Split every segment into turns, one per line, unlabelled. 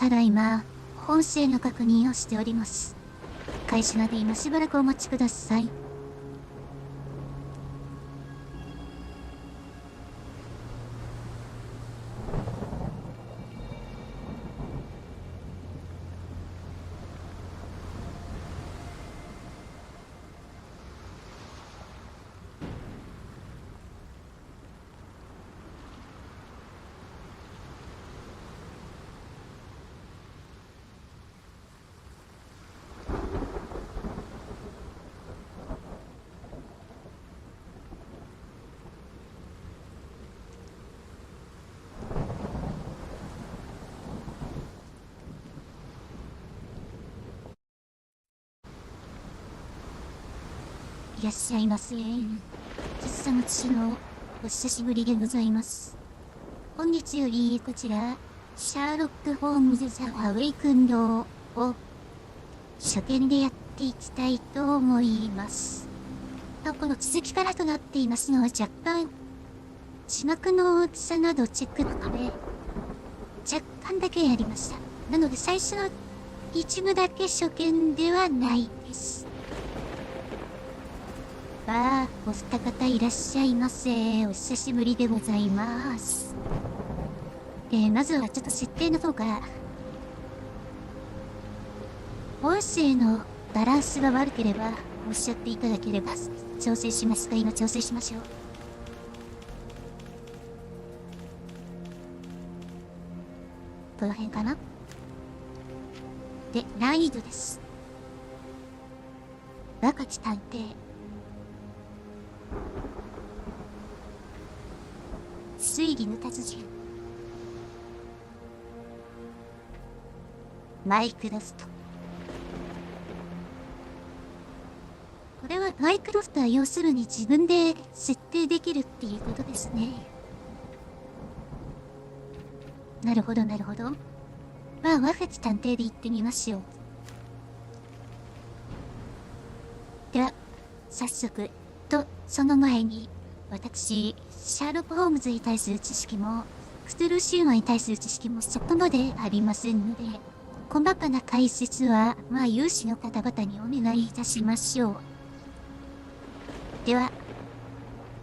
ただいま、本性の確認をしております。開始まで今しばらくお待ちください。いらっしゃいませ。喫茶の父のお久しぶりでございます。本日よりこちら、シャーロック・ホームズ・ザ・アウェイクンドを初見でやっていきたいと思います。この続きからとなっていますのは若干、字幕の大きさなどチェックのため、若干だけやりました。なので最初の一部だけ初見ではないです。お二方いらっしゃいませ。お久しぶりでございます。まずはちょっと設定の方から。音声のバランスが悪ければおっしゃっていただければ調整しますが、今調整しましょう。この辺かな。で、難易度です。若き探偵。推理の達人。マイクロフト。これはマイクロフトは要するに自分で設定できるっていうことですね。なるほどなるほど。若き探偵で行ってみましょう。では早速その前に私シャーロック・ホームズに対する知識もクトゥルフ神話に対する知識もそこまでありませんので、細かな解説は有志の方々にお願いいたしましょう。では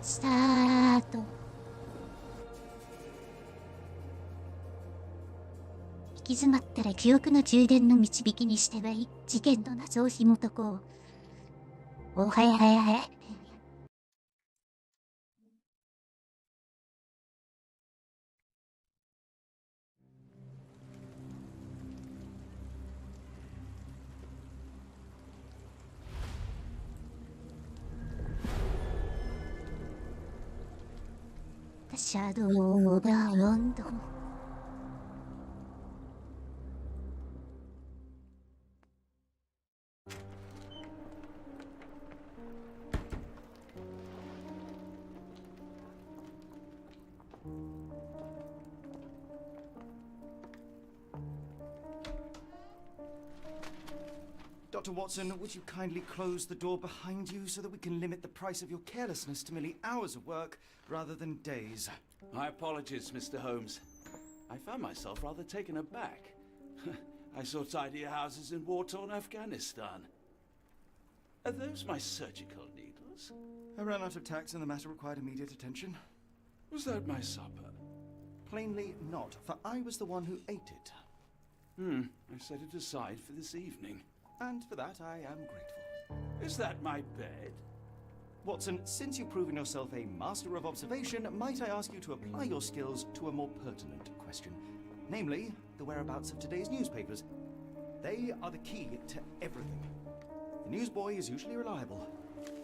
スタート。行き詰まったら記憶の充電の導きにしてはい事件の謎を紐解こう。はい。シャドウがロンドン。
Dr. Watson, would you kindly close the door behind you so that we can limit the price of your carelessness to merely hours of work rather than days?
My apologies, Mr. Holmes. I found myself rather taken aback. I saw tidier houses in war-torn Afghanistan. Are those my surgical needles?
I ran out of tacks and the matter required immediate attention.
Was that my supper?
Plainly not, for I was the one who ate it.
I set it aside for this evening.
And for that I am grateful.
Is that my bed?
Watson, since you've proven yourself a master of observation, might I ask you to apply your skills to a more pertinent question? Namely, the whereabouts of today's newspapers. They are the key to everything. The newsboy is usually reliable.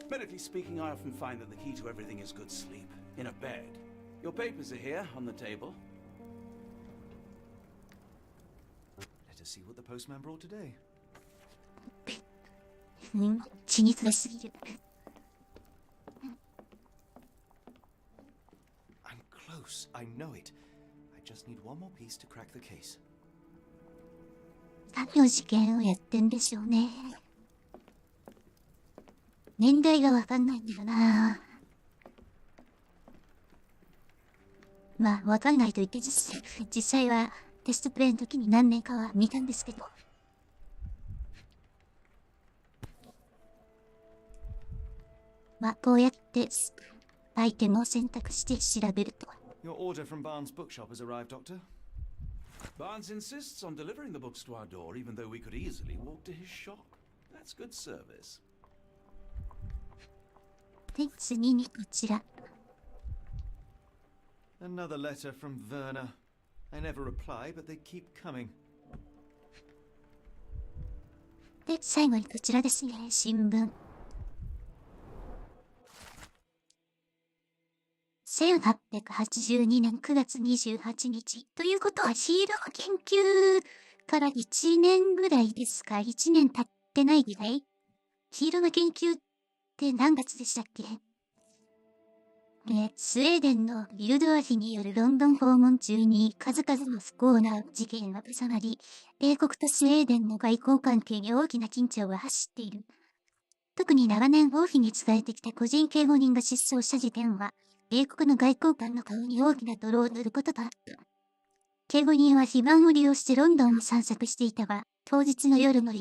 Medically speaking, I often find that the key to everything is good sleep. In a bed. Your papers are here, on the table.
Let us see what the postman brought today.
緻密ですぎる。
I'm close, I know it. I just need one more piece to crack the case.
何の事件をやってんでしょうね。年代がわかんないんだよな。わかんないと言って実際はテストプレイの時に何年かは見たんですけど。まあ、こうやってアイテムを選択して調べると。
Your order from Barnes' bookshop has arrived, Doctor.
Barnes insists on delivering the books to our door, even though we could easily walk to his shop. That's good service.
で、次にこちら。
Another letter from Werner. I never reply, but they keep coming.
で、最後にこちらですね、新聞。1882年9月28日。ということは、ヒーロー研究から1年ぐらいですか？ 1 年経ってないぐらい？ヒーローの研究って何月でしたっけ？スウェーデンのビルドアフィによるロンドン訪問中に数々の不幸な事件が重なり、英国とスウェーデンの外交関係に大きな緊張が走っている。特に長年王妃に仕えてきた個人警護人が失踪した事件は、英国の外交官の顔に大きな泥を塗ることとあった。警護人は非番を利用してロンドンを散策していたが、当日の夜の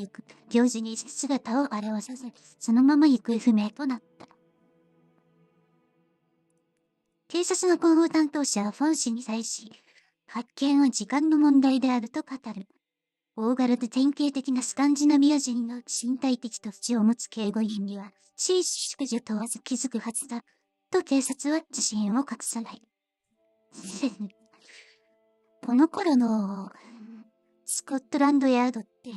行事に姿を現さず、そのまま行方不明となった。警察の広報担当者はフォン氏に対し、発見は時間の問題であると語る。大柄で典型的なスカンジナビア人の身体的特徴を持つ警護員には、小淑女問わず気づくはずだ。と警察は自信を隠さない。この頃のスコットランドヤードって、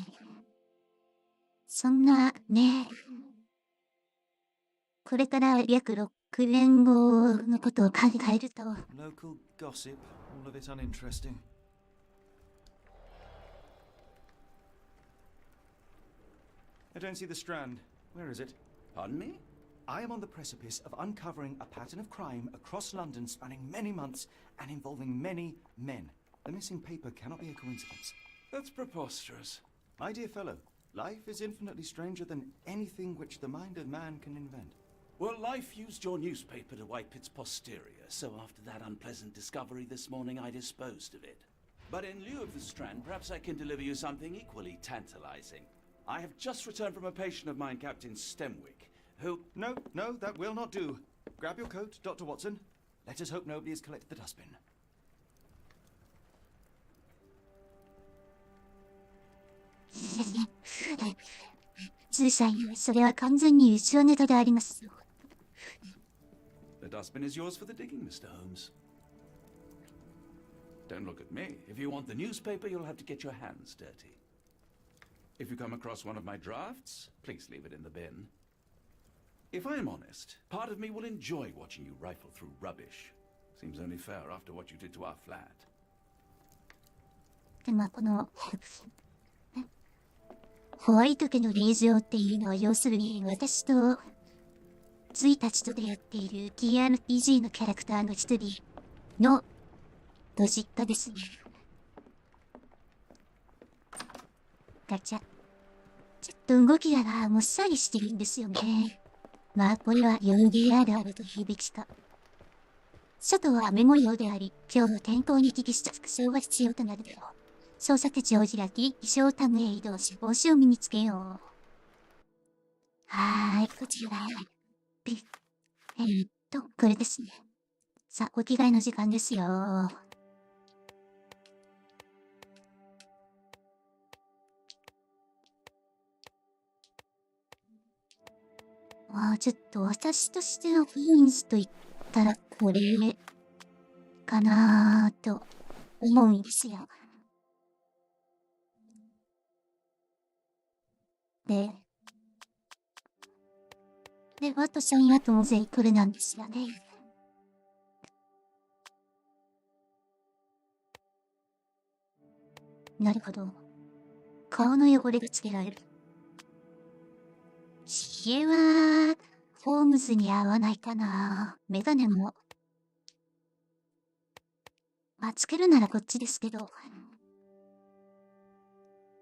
そんなね、これから約6年後のことを考えると、
Local gossip, all of it uninteresting. I don't see the Strand. Where is it?
Pardon me?
I am on the precipice of uncovering a pattern of crime across London spanning many months and involving many men. The missing paper cannot be a coincidence.
That's preposterous.
My dear fellow, life is infinitely stranger than anything which the mind of man can invent.
Well, life used your newspaper to wipe its posterior, so after that unpleasant discovery this morning, I disposed of it. But in lieu of the Strand, perhaps I can deliver you something equally tantalizing. I have just returned from a patient of mine, Captain Stemwick, who...
No, that will not do. Grab your coat, Dr. Watson. Let us hope nobody has collected the dustbin.
通さん、それは完全に後ろネタであります。
The dustbin is yours for the digging, Mr. Holmes. Don't look at me. If you want the newspaper, you'll have to get your hands dirty. If you come across one of my drafts, please leave it in the bin. If I'm honest, part of me will enjoy watching you rifle through rubbish. Seems only fair after what you did to our flat.
でもこのホワイト家の令状っていうのは要するに私と1日と出会っている TRPG のキャラクターの一人のご実家ですね。ガチャ。ちょっと動きがもっさりしてるんですよね。まあこれは容疑あるあると響きか。外は雨模様であり、今日の天候に適した服装が必要となるだろう。捜査手帳を開き、衣装タグへ移動し、帽子を身につけよう。はーい、こちら。これですね。さあ、お着替えの時間ですよ。ちょっと私としての雰囲気と言ったらこれかなーと思うんですよ。で、私は当然これなんですよね。なるほど。顔の汚れがつけられる。ひげは、ホームズに合わないかな。メガネも。まあ、つけるならこっちですけど。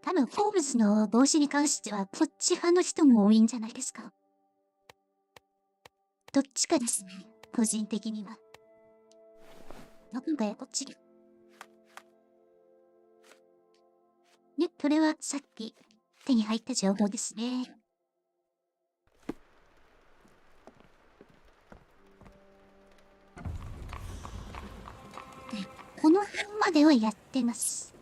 多分、ホームズの帽子に関しては、こっち派の人も多いんじゃないですか。どっちかですね。個人的には。なんかこっち。ね、これはさっき手に入った情報ですね。で、この辺まではやってます。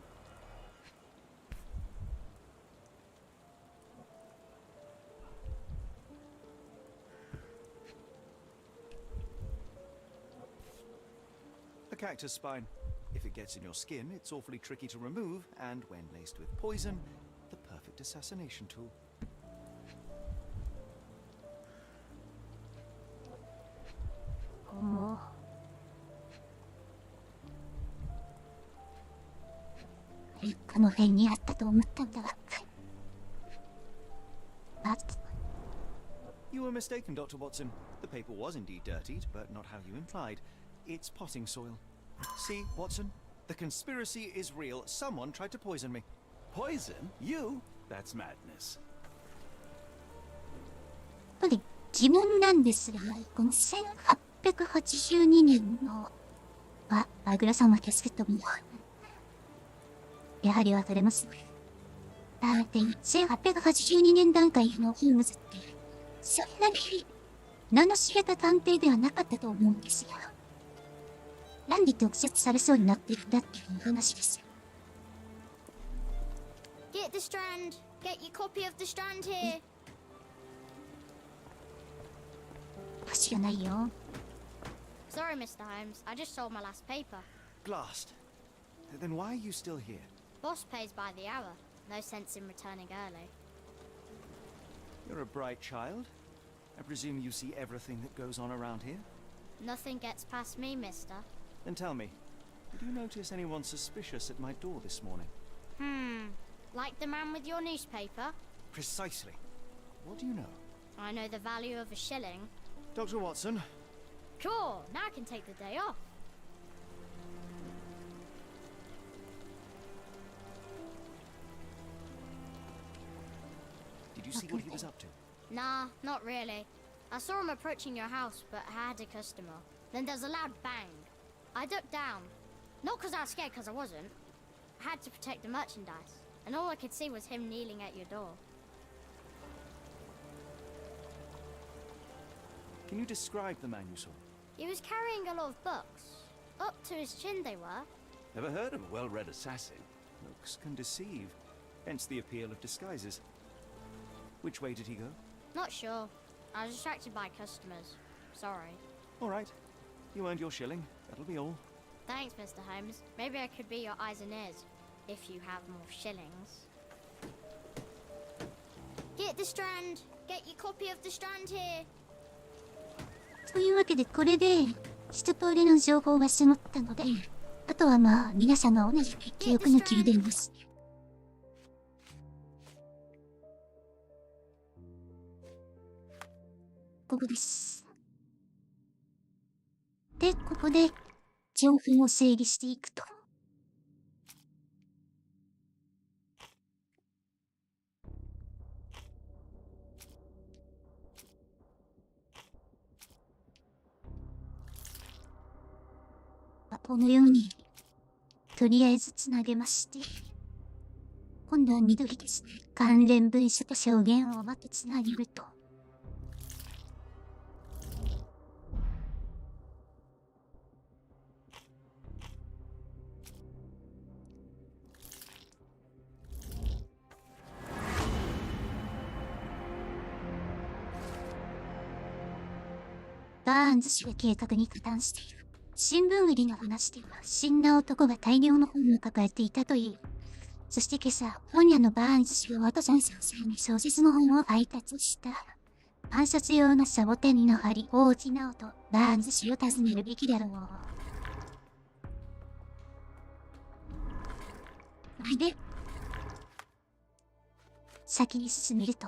A cactus spine. If it gets in your skin, it's awfully tricky to remove, and when laced with poison, the perfect assassination tool.
この辺にあったと思ったんだが。
You were mistaken, Dr. Watson. The paper was indeed dirtied, but not how you implied. It's potting soil. See, Watson? The conspiracy is real. Someone tried to poison me.
Poison? You? That's madness.
やっぱり疑問なんですが、この1882年のアグラ様キャスケットもやはり分かれます。だって1882年段階のホームズってそんなに名の知れた探偵ではなかったと思うんですよ。なんで毒殺されそうになってるんだっていう話ですよ。
Get the strand. Get your copy of the strand here.
知らないよ。
Sorry, Mr. Holmes. I just sold my last paper.
Blast. Then why are you still here?
Boss pays by the hour. No sense in returning early.
You're a bright child. I presume you see everything that goes on around here?
Nothing gets past me, mister.
Then tell me, did you notice anyone suspicious at my door this morning?
Like the man with your newspaper?
Precisely. What do you know?
I know the value of a shilling.
Dr. Watson.
Cool, now I can take the day off.
Did you see what he was up to?
Nah, not really. I saw him approaching your house, but I had a customer. Then there was a loud bang. I ducked down. Not because I was scared, because I wasn't. I had to protect the merchandise. And all I could see was him kneeling at your door.
Can you describe the man you saw?
He was carrying a lot of books. Up to his chin they were.
Never heard of a well-read assassin.
Looks can deceive. Hence the appeal of disguises. Which way did he go?
Not sure. I was distracted by customers. Sorry.
All right. You earned your shilling. That'll be all.
Thanks, Mr. Holmes. Maybe I could be your eyes and ears. If you have more shillings. Get the strand. Get your copy of the strand here.
というわけでこれで一通りの情報が揃ったので、あとはまあ皆様同じ記憶の切り出ます。ここです。で、ここで情報を整理していくと。このように、とりあえずつなげまして、今度は緑ですね。関連文書と証言をまたつなげると。バーンズ氏が計画に加担している。新聞売りの話では、死んだ男が大量の本を抱えていたという。そして今朝、本屋のバーンズ氏はワトソン先生に小説の本を配達した。暗殺用のサボテンの針、大内直人、バーンズ氏を訪ねるべきだろう。で、先に進めると。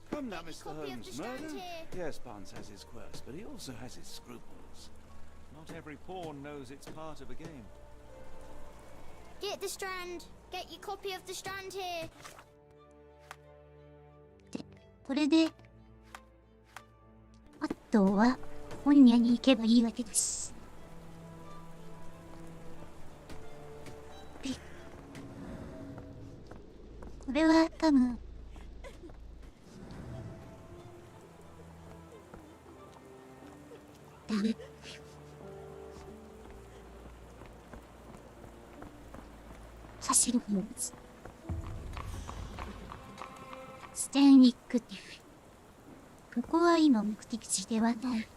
Come now, Mr. Holmes. Murder? Yes, Barnes has his quirks, but he also has his scruples.
Not every pawn knows it's part of a game.
Get the strand. Get your copy of the strand here.
で、これで、あとは本屋に行けばいいわけです。で、これは多分走る方です。ステンウィックってここは今目的地ではない。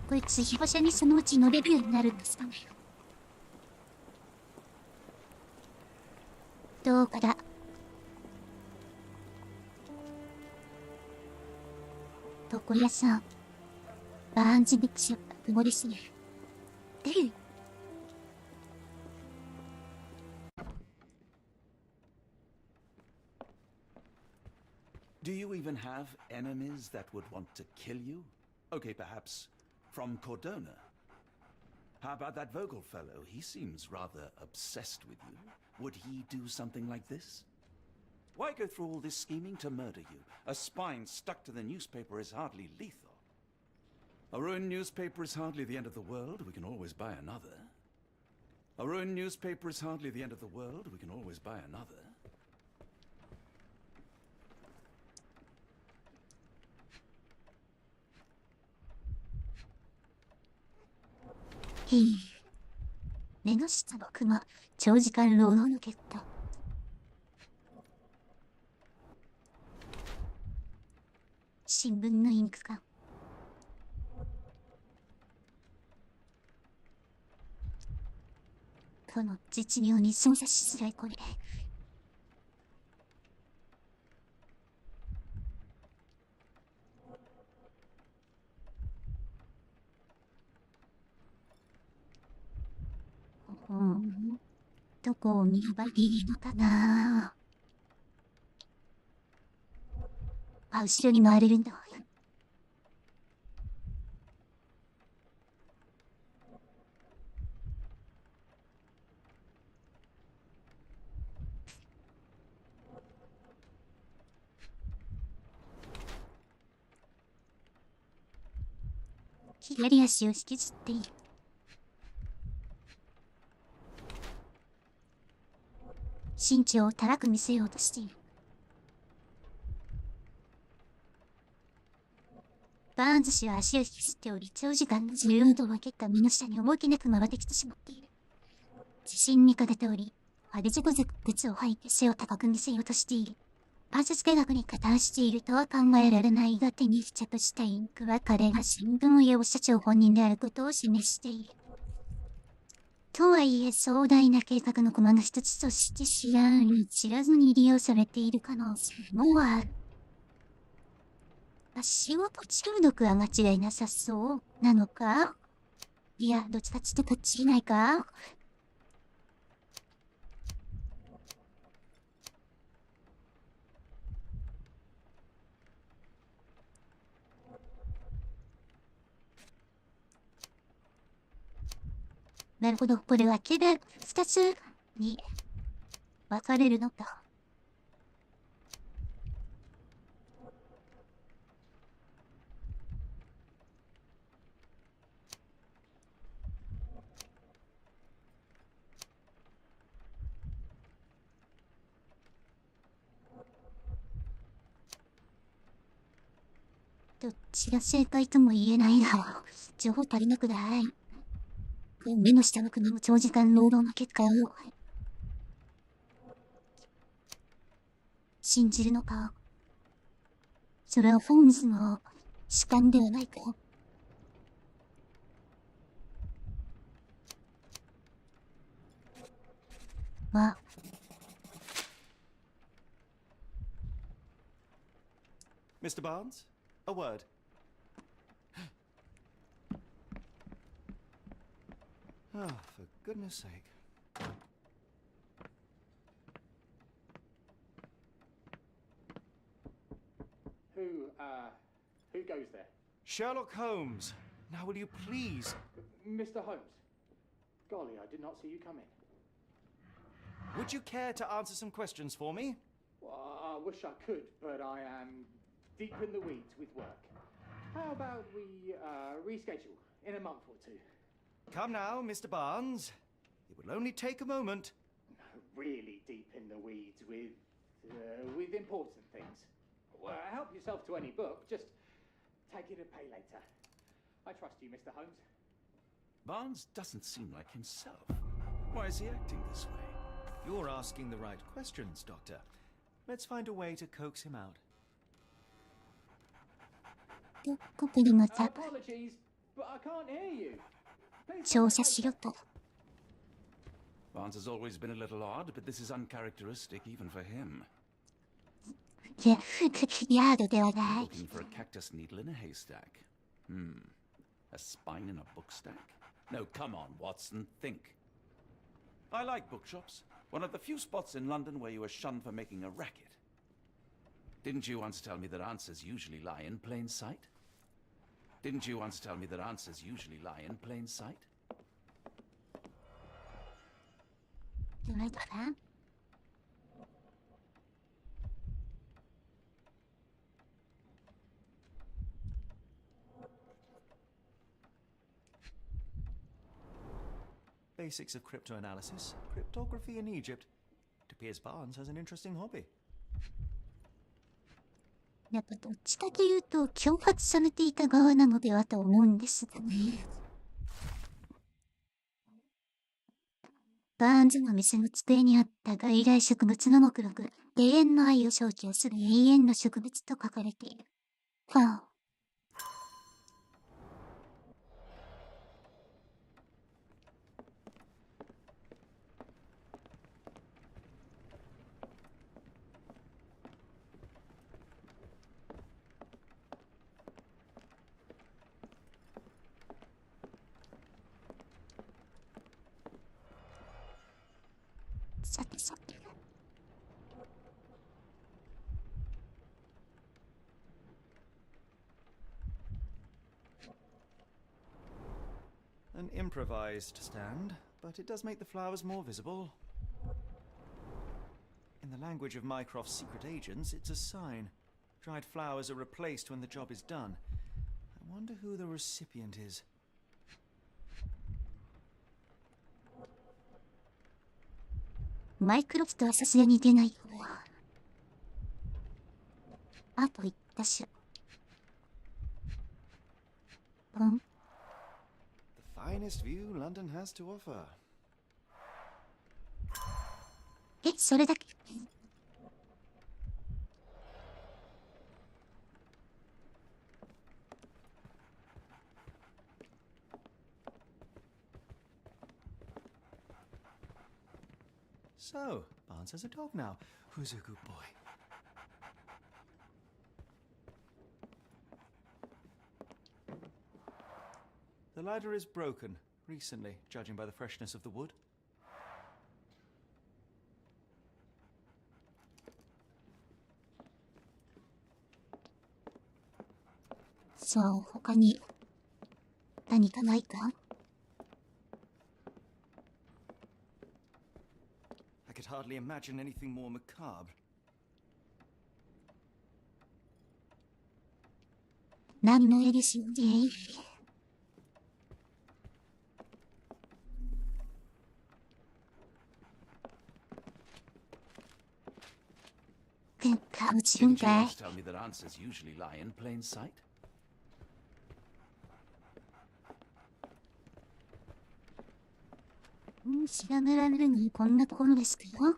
こいつ被馬車にそのうち乗れるようになるんですかね。どうかだ。床屋さん、バーンズビクションが曇りすぎる。で、
Do you even have enemies that would want to kill you? Okay, perhaps from Cordona. How about that Vogel fellow? He seems rather obsessed with you. Would he do something like this? Why go through all this scheming to murder you? A spine stuck to the newspaper is hardly lethal. A ruined newspaper is hardly the end of the world. We can always buy another. A ruined newspaper is hardly the end of the world. We can always buy another.
目の下のクマ、長時間労働の結果。新聞のインクか。この絶妙に操作しづらいこれ。どこを見ればいいのかな。あ、後ろに回れるんだ。左足を引きずっている。身長を高く見せようとしている。バーンズ氏は足を引きずっており、長時間の重労働は結果身の下に思い切りなく回ってきてしまっている。自信に欠けており、あれじこずく靴を履いて背を高く見せようとしている。暗殺計画に加担しているとは考えられないが、手に付着したインクは彼が新聞を用社長本人であることを示している。とはいえ、壮大な計画の駒の一つとして知らずに利用されている可能性もある。仕事中毒は間違いなさそうなのか？いや、どっちかちょっとこっちいないか？なるほど、これは毛で2つに分かれるのか。どっちが正解とも言えないな。情報足りなくない。目の下のクマの長時間労働の結果を信じるのか。それはホームズの主観ではないか。まあ、
Mr. Barnes, a word. Oh, for goodness sake.
Who goes there?
Sherlock Holmes. Now will you please?
Mr. Holmes. Golly, I did not see you come in.
Would you care to answer some questions for me?
Well, I wish I could, but I am deep in the weeds with work. How about we reschedule in a month or two?
Come now, Mr. Barnes. It will only take a moment.
Really deep in the weeds with important things. Well, help yourself to any book. Just take it and pay later. I trust you, Mr. Holmes.
Barnes doesn't seem like himself. Why is he acting this way?
You're asking the right questions, Doctor. Let's find a way to coax him out.
ここでまた
Apologies, but I can't hear you. Please
調査しろと。
Barnes has always been a little odd, but this is uncharacteristic even for him.
ヤードではない。
Looking for a cactus needle in a haystack. A spine in a book stack? No, come on, Watson, think. I like bookshops. One of the few spots in London where you are shunned for making a racket. Didn't you once tell me that answers usually lie in plain sight? Didn't you once tell me that answers usually lie in plain sight?
どないだな。
Basics of cryptoanalysis, cryptography in Egypt. It appears Barnes has an interesting hobby.
やっぱどっちかというと脅迫されていた側なのではと思うんですがね。バーンズの店の机にあった外来植物の目録、永遠の愛を象徴する永遠の植物と書かれている。はあ。さてさて。
An improvised stand, but it does make the flowers more visible. In the language of Mycroft's secret agents, it's a sign. Dried flowers are replaced when the job is done. I wonder who the recipient is.
マイクロフトはさすがに出ない方。あと1箇所。ポン。
The finest view London has to offer.
え、それだけ。
So, Barnes has a dog now. Who's a good boy? The ladder is broken, recently, judging by the freshness of the wood.
そう、他に何かないか？
I could hardly imagine anything more macabre.
何の絵ですよね。かもしれん
Didn't you
かい。
once tell me that answers usually lie in plain sight?
調べられるのにこんなところですかよ。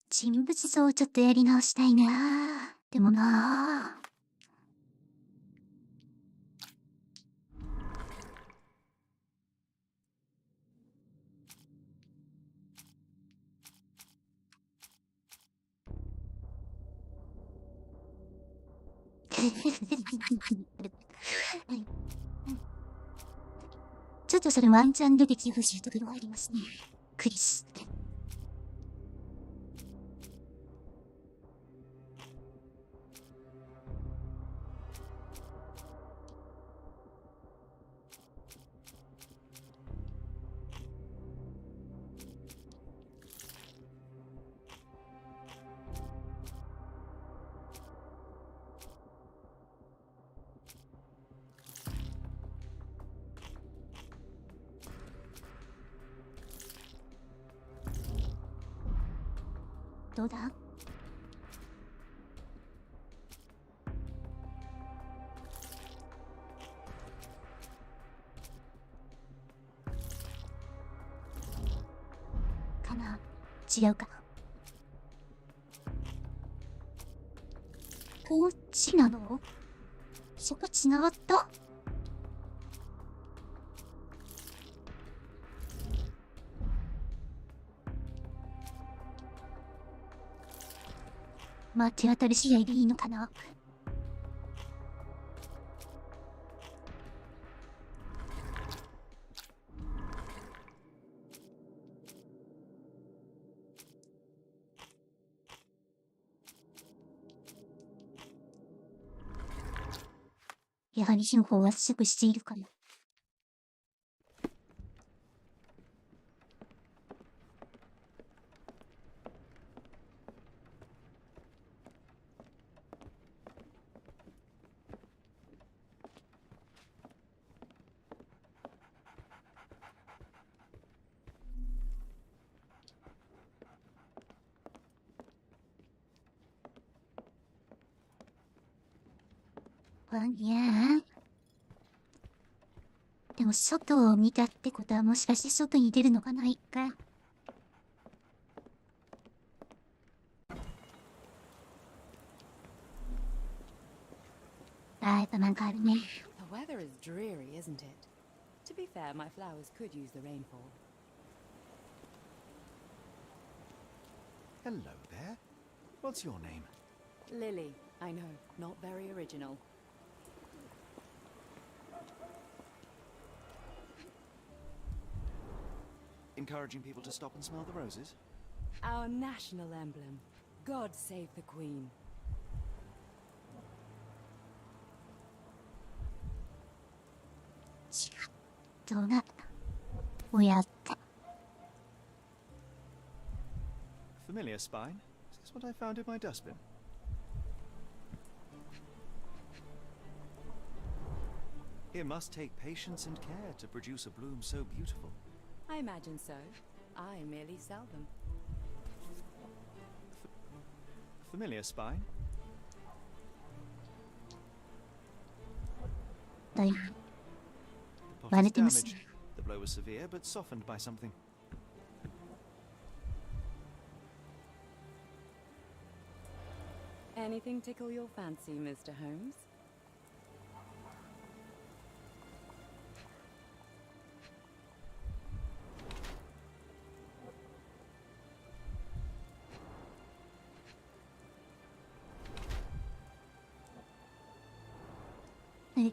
人物像をちょっとやり直したいな。でもな。ちょっとそれワンチャン出てきてほしいところがありますね。クリス。どうだ？かな？違うか。こっちなの？そこ違った？まあ手当たり次第でいいのかな。やはり情報は圧縮しているかも。いやでも外を見たってことはもしかして外に出るのがないか。あ、やっぱなんかあるね。
The weather is dreary, isn't it? To be fair, my flowers could use the rainfall.
Hello there. What's your name?
Lily, I know, not very original.
Encouraging people to stop and smell the roses?
Our national emblem. God save the Queen.
どうな、親った。
Familiar spine? Is this what I found in my dustbin? It must take patience and care to produce a bloom so beautiful.
I imagine so. I merely sell them.
Familiar spine?
だよ。
The pot is
割れてます。
damaged. The blow was severe, but softened by something.
Anything tickle your fancy, Mr. Holmes?
Eh.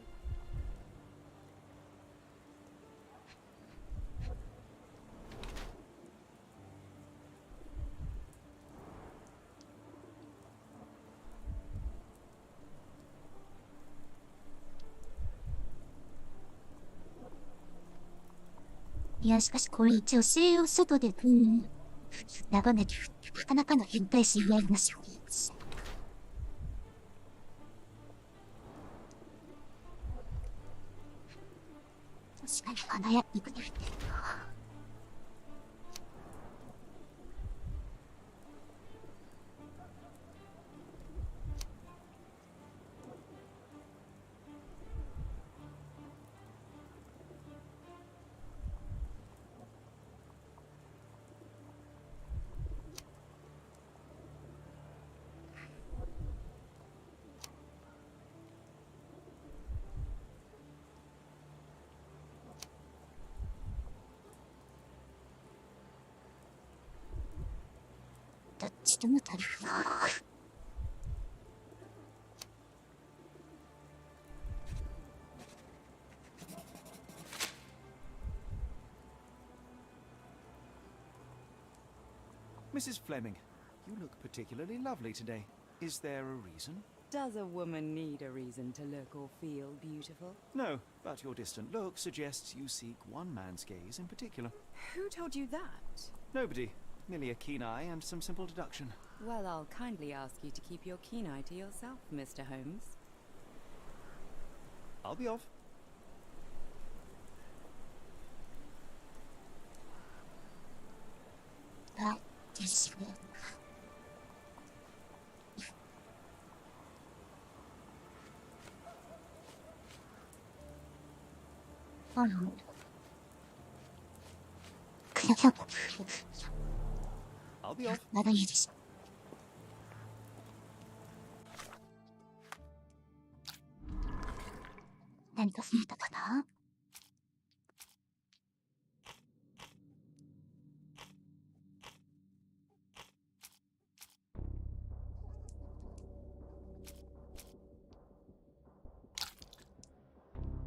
いや、しかしこれ女性を外で、眺めて、なかなかの変態しやりましょう。確かに華やいくね。どっちとも足りるな。
Mrs. Fleming, you look particularly lovely today. Is there a reason?
Does a woman need a reason to look or feel beautiful?
No, but your distant look suggests you seek one man's gaze in particular.
Who told you that?
Nobody. Merely a keen eye and some simple deduction.
Well, I'll kindly ask you to keep your keen eye to yourself, Mr. Holmes.
I'll be off.
あの、
I'll be off.
まだいいです。何か増えたかな？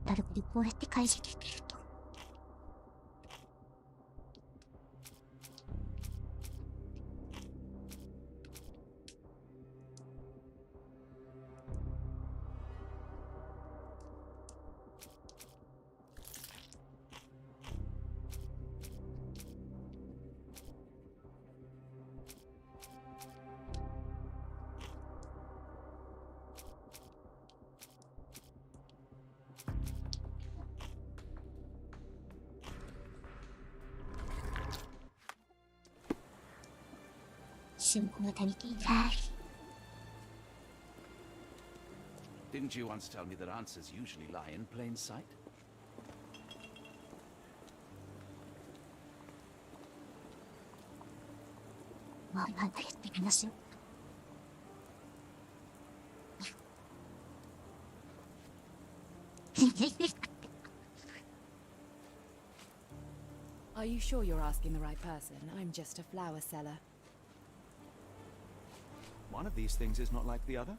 なるほど、こうやって解析できると。証拠が足りていない。
Didn't you once tell me that answers usually lie in plain sight?
まあ、なんかやってみますよ。
Are you sure you're asking the right person? I'm just a flower seller.
One of these things is not like the other.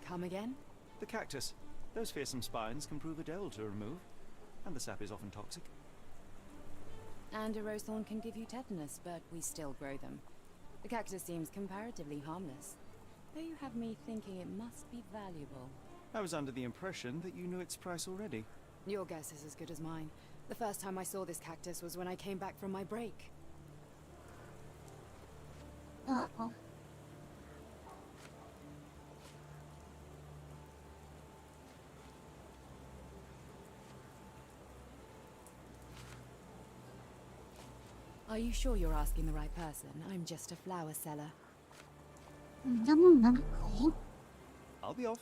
Come again?
The cactus. Those fearsome spines can prove a devil to remove, and the sap is often toxic.
And a rose thorn can give you tetanus, but we still grow them. The cactus seems comparatively harmless, though you have me thinking it must be valuable.
I was under the impression that you knew its price already.
Your guess is as good as mine. The first time I saw this cactus was when I came back from my break.
ああ。
Are you sure you're asking the right person? I'm just a flower seller.
んなもんなのかい？
I'll be off.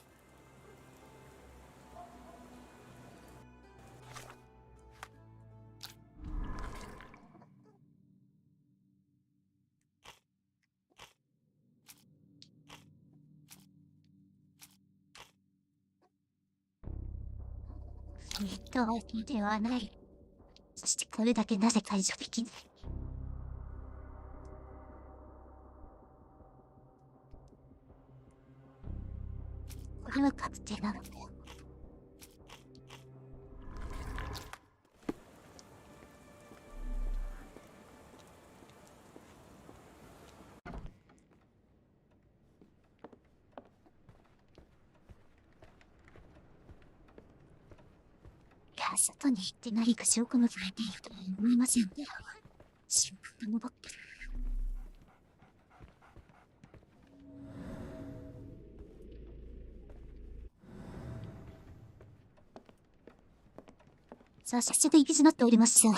わけではない。そしてこれだけなぜ解除できない？これは確定なのだよ。外に行って何か証拠のされているとは思いませんね。新聞が戻ってる。さあ、早速行き詰まっておりますよ。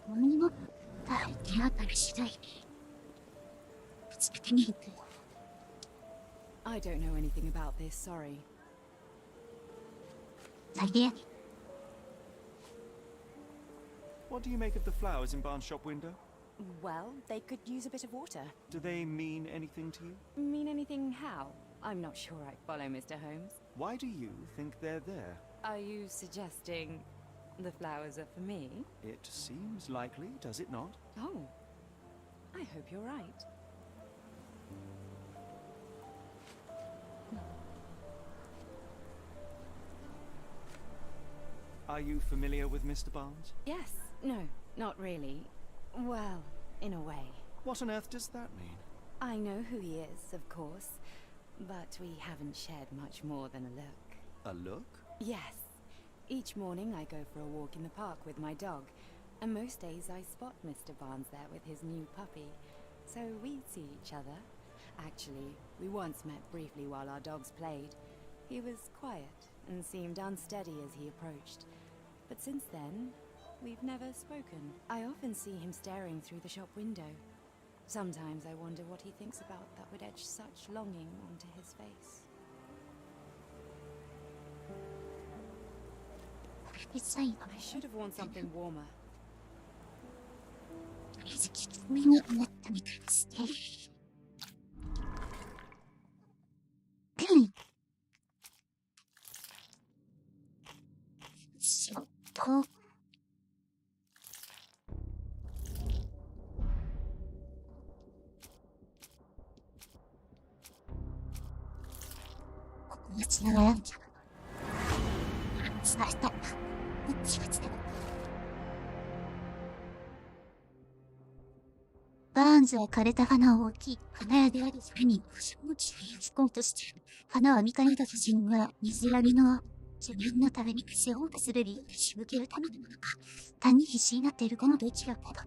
何も手当たり次第にぶつけてみると。
I don't know anything about this, sorry.
最低。
What do you make of the flowers in Barnes' shop window?
Well, they could use a bit of water.
Do they mean anything to you?
Mean anything how? I'm not sure I follow, Mr. Holmes.
Why do you think they're there?
Are you suggesting the flowers are for me?
It seems likely, does it not?
Oh, I hope you're right.
Are you familiar with Mr. Barnes?
Yes, no, not really. Well, in a way.
What on earth does that mean?
I know who he is, of course, but we haven't shared much more than a look.
A look?
Yes. Each morning I go for a walk in the park with my dog, and most days I spot Mr. Barnes there with his new puppy, so we see each other. Actually, we once met briefly while our dogs played. He was quiet, and seemed unsteady as he approached. But since then, we've never spoken. I often see him staring through the shop window. Sometimes I wonder what he thinks about that would etch such longing onto his face.
最後
I should have worn something warmer.
目になったみたいですね。ちょっと。ここが繋がらんじゃん。繋がった。こっちが繋がった。バーンズは枯れた花を置き、花屋であるフに腰持ちを引こうとして、花は見かねた夫人が水やりの自分のために背負うとする理由で仕向けるためなのか、単に必死になっているこのどちらかだ。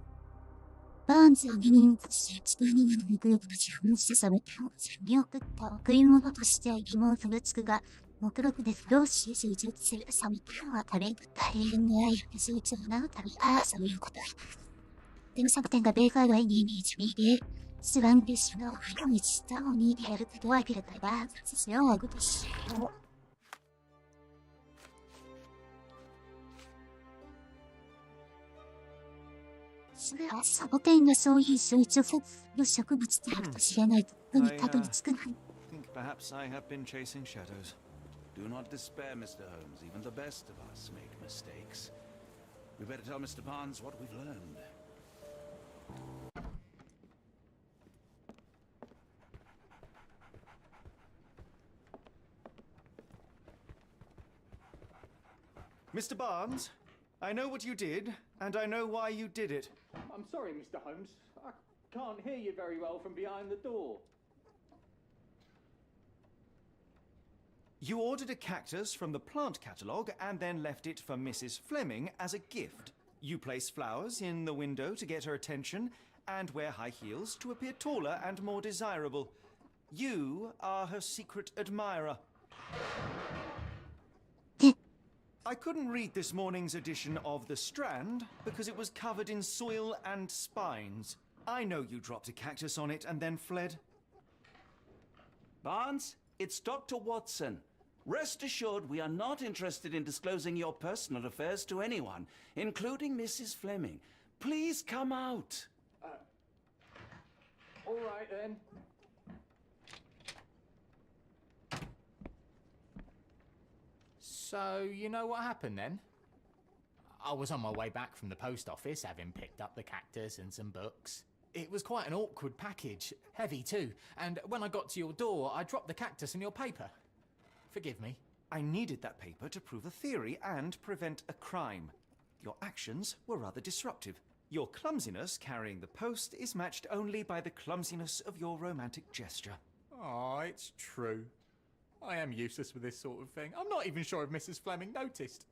バーンズは義人として地球人間の肉欲と自分のさめたを見送った贈り物として疑問をふぶつくが、目録で不老死数術するサミタンは彼に大変な愛や数値をなうため、ああ、そういうことだ。でも作点が米海外に導いて、スワンビッシュの深道下をにやることは切れたが、それをあぐとしよう。それはサボテンがそういう象徴の植物であると知らないと、にたどり着くない。
think perhaps I have been chasing shadows.
Do not despair, Mr. Holmes. Even the best of us make mistakes. We better tell Mr. Barnes what we've learned.
Mr. Barnes, I know what you did, and I know why you did it.
I'm sorry, Mr. Holmes. I can't hear you very well from behind the door.
You ordered a cactus from the plant catalogue and then left it for Mrs. Fleming as a gift. You place flowers in the window to get her attention and wear high heels to appear taller and more desirable. You are her secret admirer. I couldn't read this morning's edition of The Strand because it was covered in soil and spines. I know you dropped a cactus on it and then fled.
Barnes, it's Dr. Watson. Rest assured we are not interested in disclosing your personal affairs to anyone, including Mrs. Fleming. Please come out.
All right then. So, you know what happened then? I was on my way back from the post office, having picked up the cactus and some books. It was quite an awkward package, heavy too, and when I got to your door, I dropped the cactus in your paper. Forgive me.
I needed that paper to prove a theory and prevent a crime. Your actions were rather disruptive. Your clumsiness carrying the post is matched only by the clumsiness of your romantic gesture.
Oh, it's true. I am useless with this sort of thing. I'm not even sure if Mrs. Fleming noticed.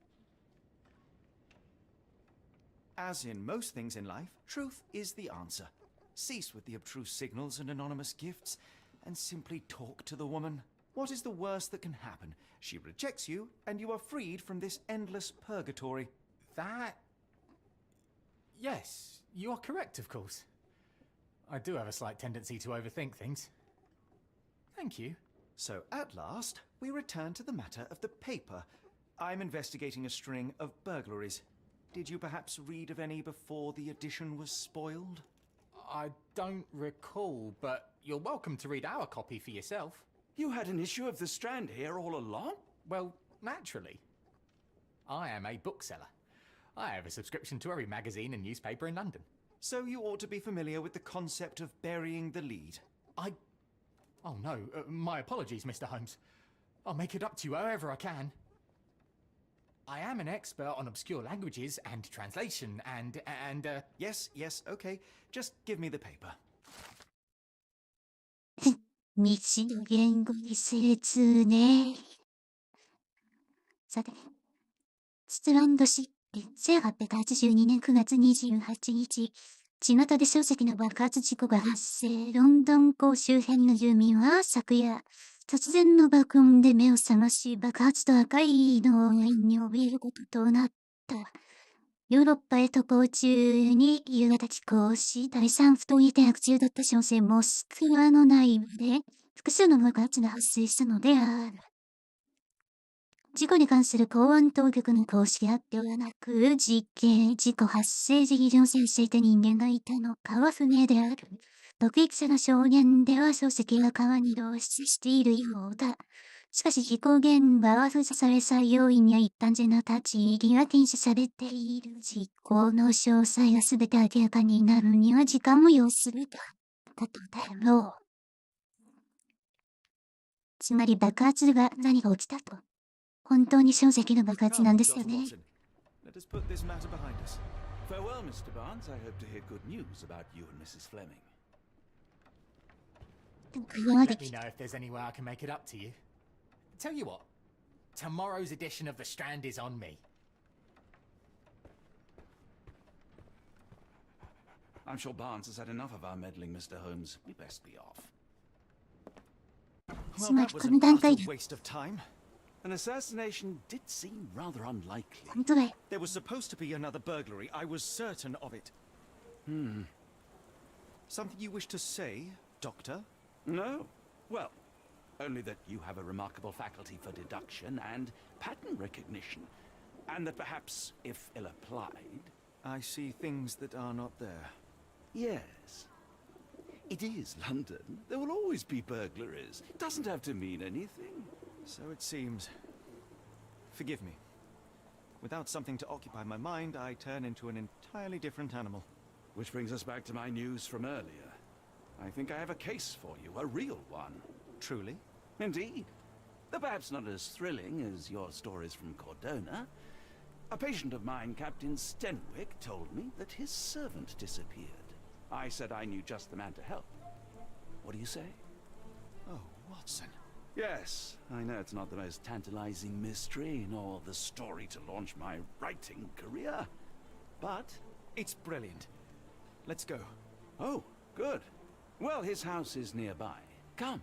As in most things in life, truth is the answer. Cease with the abstruse signals and anonymous gifts, and simply talk to the woman. What is the worst that can happen? She rejects you, and you are freed from this endless purgatory.
That... Yes, you are correct, of course. I do have a slight tendency to overthink things. Thank you.
So, at last, we return to the matter of the paper. I'm investigating a string of burglaries. Did you perhaps read of any before the edition was spoiled?
I don't recall, but you're welcome to read our copy for yourself.
You had an issue of The Strand here all along?
Well, naturally. I am a bookseller. I have a subscription to every magazine and newspaper in London.
So you ought to be familiar with the concept of burying the lead.
Oh no, my apologies, Mr. Holmes. I'll make it up to you however I can. I am an expert on obscure languages and translation and
Yes, okay. Just give me the paper.
未知の言語に精ね。さて、ストランド市、1882年9月28日、巷で書籍の爆発事故が発生。ロンドン港周辺の住民は昨夜、突然の爆音で目を覚まし、爆発と赤いのに怯えることとなった。ヨーロッパへ渡航中に夕方帰港し、第三不当に転落中だった商船モスクワの内部で複数の爆発が発生したのである。事故に関する公安当局の公式発表はなく、事故発生時に乗船していた人間がいたのかは不明である。目撃者の証言では漱石が川に漏出しているようだ。しかし事故現場は封鎖され作業員や一般人の立ち入りが禁止されている。事故の詳細が全て明らかになるには時間も要するだとだろう。つまり爆発が何が起きたと。本当に漱石の爆発なんですよね。
Let us put this matter behind us.
Farewell, Mr. Barnes. I hope to hear good news about you and Mrs. Fleming.
Let me know if there's any way I can make it up to you. Tell you what, tomorrow's edition of The Strand is on me.
I'm sure Barnes has had enough of our meddling, Mr. Holmes. We best be off.
Well, that was an utter waste of time.
An assassination did seem rather unlikely.
本当だよ。
There was supposed to be another burglary. I was certain of it. Something you wish to say, Doctor?
No? Well, only that you have a remarkable faculty for deduction and pattern recognition. And that perhaps, if ill-applied...
I see things that are not there.
Yes. It is London. There will always be burglaries. It doesn't have to mean anything.
So it seems. Forgive me. Without something to occupy my mind, I turn into an entirely different animal.
Which brings us back to my news from earlier. I think I have a case for you, a real one.
Truly?
Indeed. Though perhaps not as thrilling as your stories from Cordona. A patient of mine, Captain Stenwick, told me that his servant disappeared. I said I knew just the man to help. What do you say?
Oh, Watson.
Yes, I know it's not the most tantalizing mystery, nor the story to launch my writing career. But...
It's brilliant. Let's go.
Oh, good. Well, his house is nearby. Come.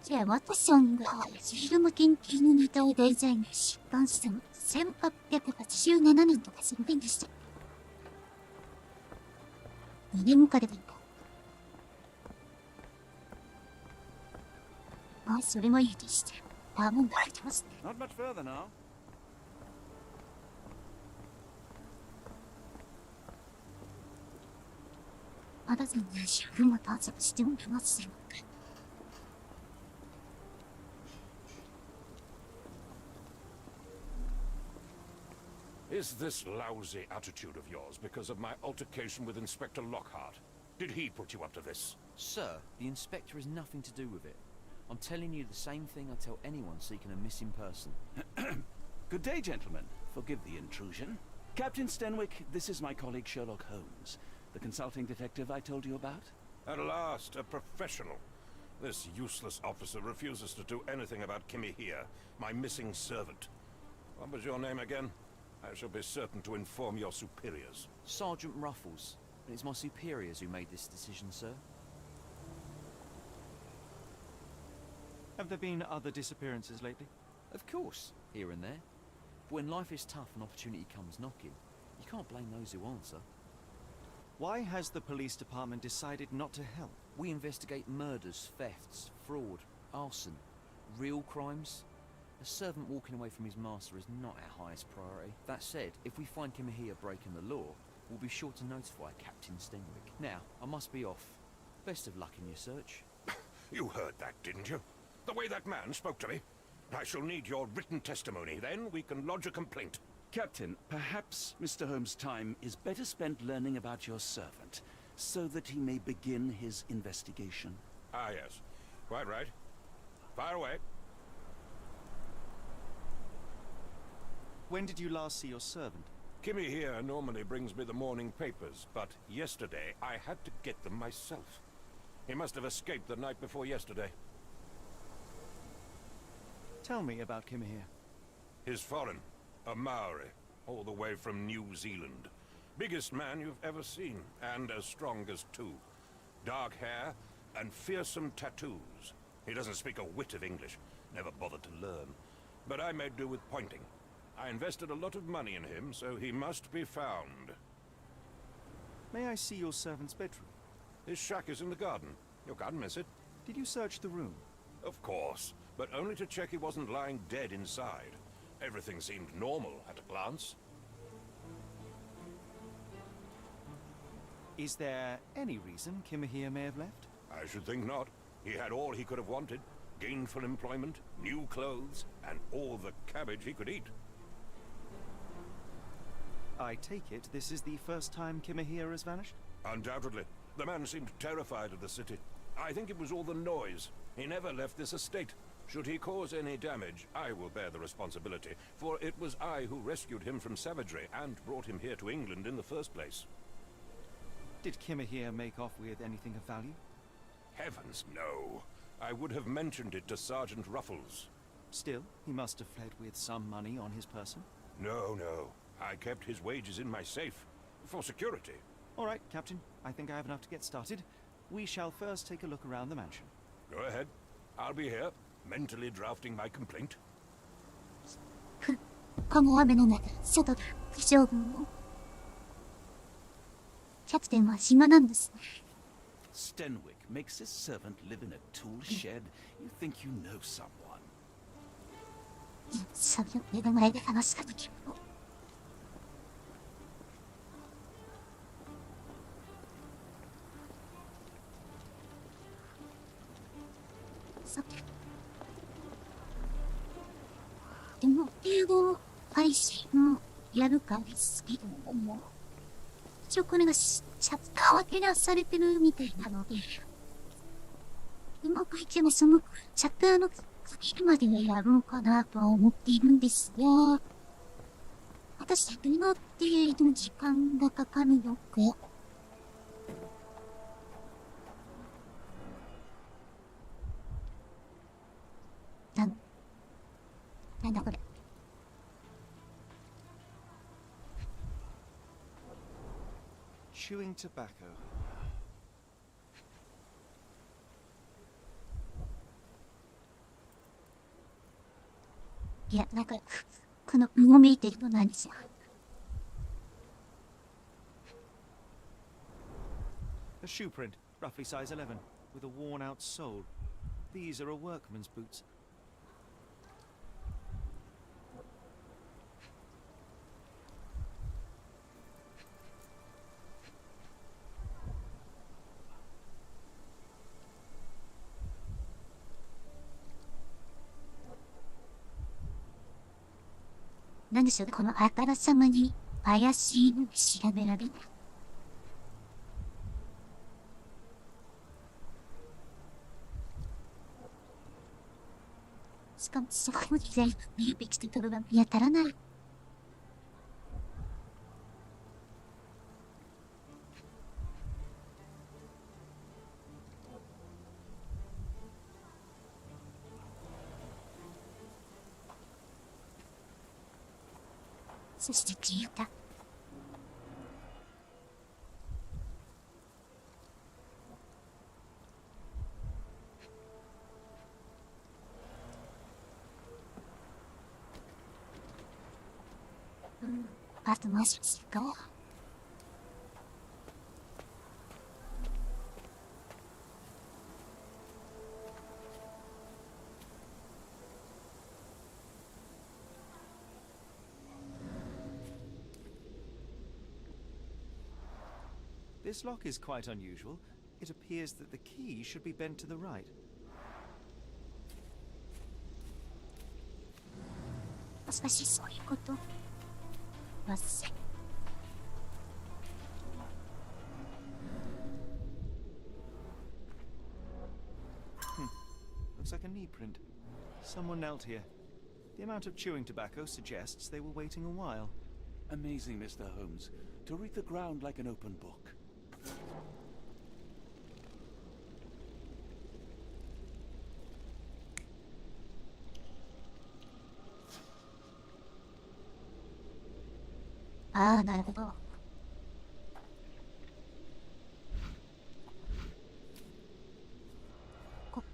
じゃあ、ワトソンがフィルム研究のネタをデザイン出版したの1887年とかその辺でした。2年かでだった。まあ、それもいいとして。あ、もうバレてますね。
Not much further now.
まだ全然主婦も探索しておりません。
Is this lousy attitude of yours because of my altercation with Inspector Lockhart? Did he put you up to this?
Sir, the inspector has nothing to do with it. I'm telling you the same thing I tell anyone seeking a missing person.
Good day, gentlemen. Forgive the intrusion. Captain Stenwick, this is my colleague Sherlock Holmes, the consulting detective I told you about.
At last, a professional. This useless officer refuses to do anything about Kimmy here, my missing servant. What was your name again? I shall be certain to inform your superiors.
Sergeant Ruffles. And it's my superiors who made this decision, sir.
Have there been other disappearances lately?
Of course, here and there. But when life is tough and opportunity comes knocking, you can't blame those who answer.
Why has the police department decided not to help?
We investigate murders, thefts, fraud, arson, real crimes. A servant walking away from his master is not our highest priority. That said, if we find Kimahia breaking the law, we'll be sure to notify Captain Stenwick. Now, I must be off. Best of luck in your search.
You heard that, didn't you? The way that man spoke to me. I shall need your written testimony, then we can lodge a complaint.
Captain, perhaps Mr. Holmes' time is better spent learning about your servant, so that he may begin his investigation.
Ah, yes. Quite right. Fire away.
When did you last see your servant?
Kimmy here normally brings me the morning papers, but yesterday I had to get them myself. He must have escaped the night before yesterday.
Tell me about Kimahia.
He's foreign. A Maori. All the way from New Zealand. Biggest man you've ever seen, and as strong as two. dark hair, and fearsome tattoos. He doesn't speak a whit of English, never bothered to learn. But I made do with pointing. I invested a lot of money in him, so he must be found.
May I see your servant's bedroom?
His shack is in the garden. You can't miss it.
Did you search the room?
Of course, but only to check he wasn't lying dead inside. Everything seemed normal at a glance.
Is there any reason Kimahir may have left?
I should think not. He had all he could have wanted. Gainful employment, new clothes, and all the cabbage he could eat.
I take it this is the first time Kimahir has vanished?
Undoubtedly. The man seemed terrified of the city. I think it was all the noise. He never left this estate. Should he cause any damage, I will bear the responsibility, for it was I who rescued him from savagery and brought him here to England in the first place.
Did Kimahir make off with anything of value?
Heavens, no. I would have mentioned it to Sergeant Ruffles.
Still, he must have fled with some money on his person.
No, no. I kept his wages in my safe. For security.
All right, Captain. I think I have enough to get started. We shall first take a look around the mansion.
Go ahead. I'll be here, mentally drafting my complaint.
この雨の中、外で苦情文を。キャプテンは暇なんですね。
Stenwick makes his servant live in a tool shed. You think you know someone?
サビを目の前で話した時も。さて。でも、英語配信もやるかですけども。一応これがチャプター分けがされてるみたいなので、うまくいけばそのチャプターの区切りまではやろうかなとは思っているんですが、果たしてどの程度時間がかかるのか。なんだこれ。
Chewing tobacco.
いや、なんか、このうごめいてるのなんですよ。
A shoe print, roughly size 11, with a worn-out sole. These are a workman's boots.
What なんでしょうね、このあからさまに怪しいので調べられない。しかもそこに全部見るべきところが見当たらない。そして消えた。あともう少し行こう。
This lock is quite unusual. It appears that the key should be bent to the right.
もしかしそういうことわっせ。
Looks like a knee print. Someone knelt here. The amount of chewing tobacco suggests they were waiting a while.
Amazing, Mr. Holmes. To read the ground like an open book.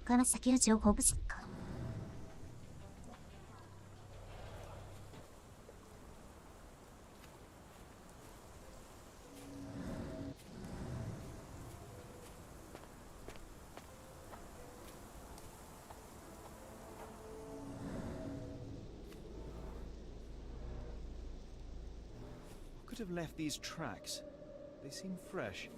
から先は情報不足か。
Could have left these tracks. They seem fresh.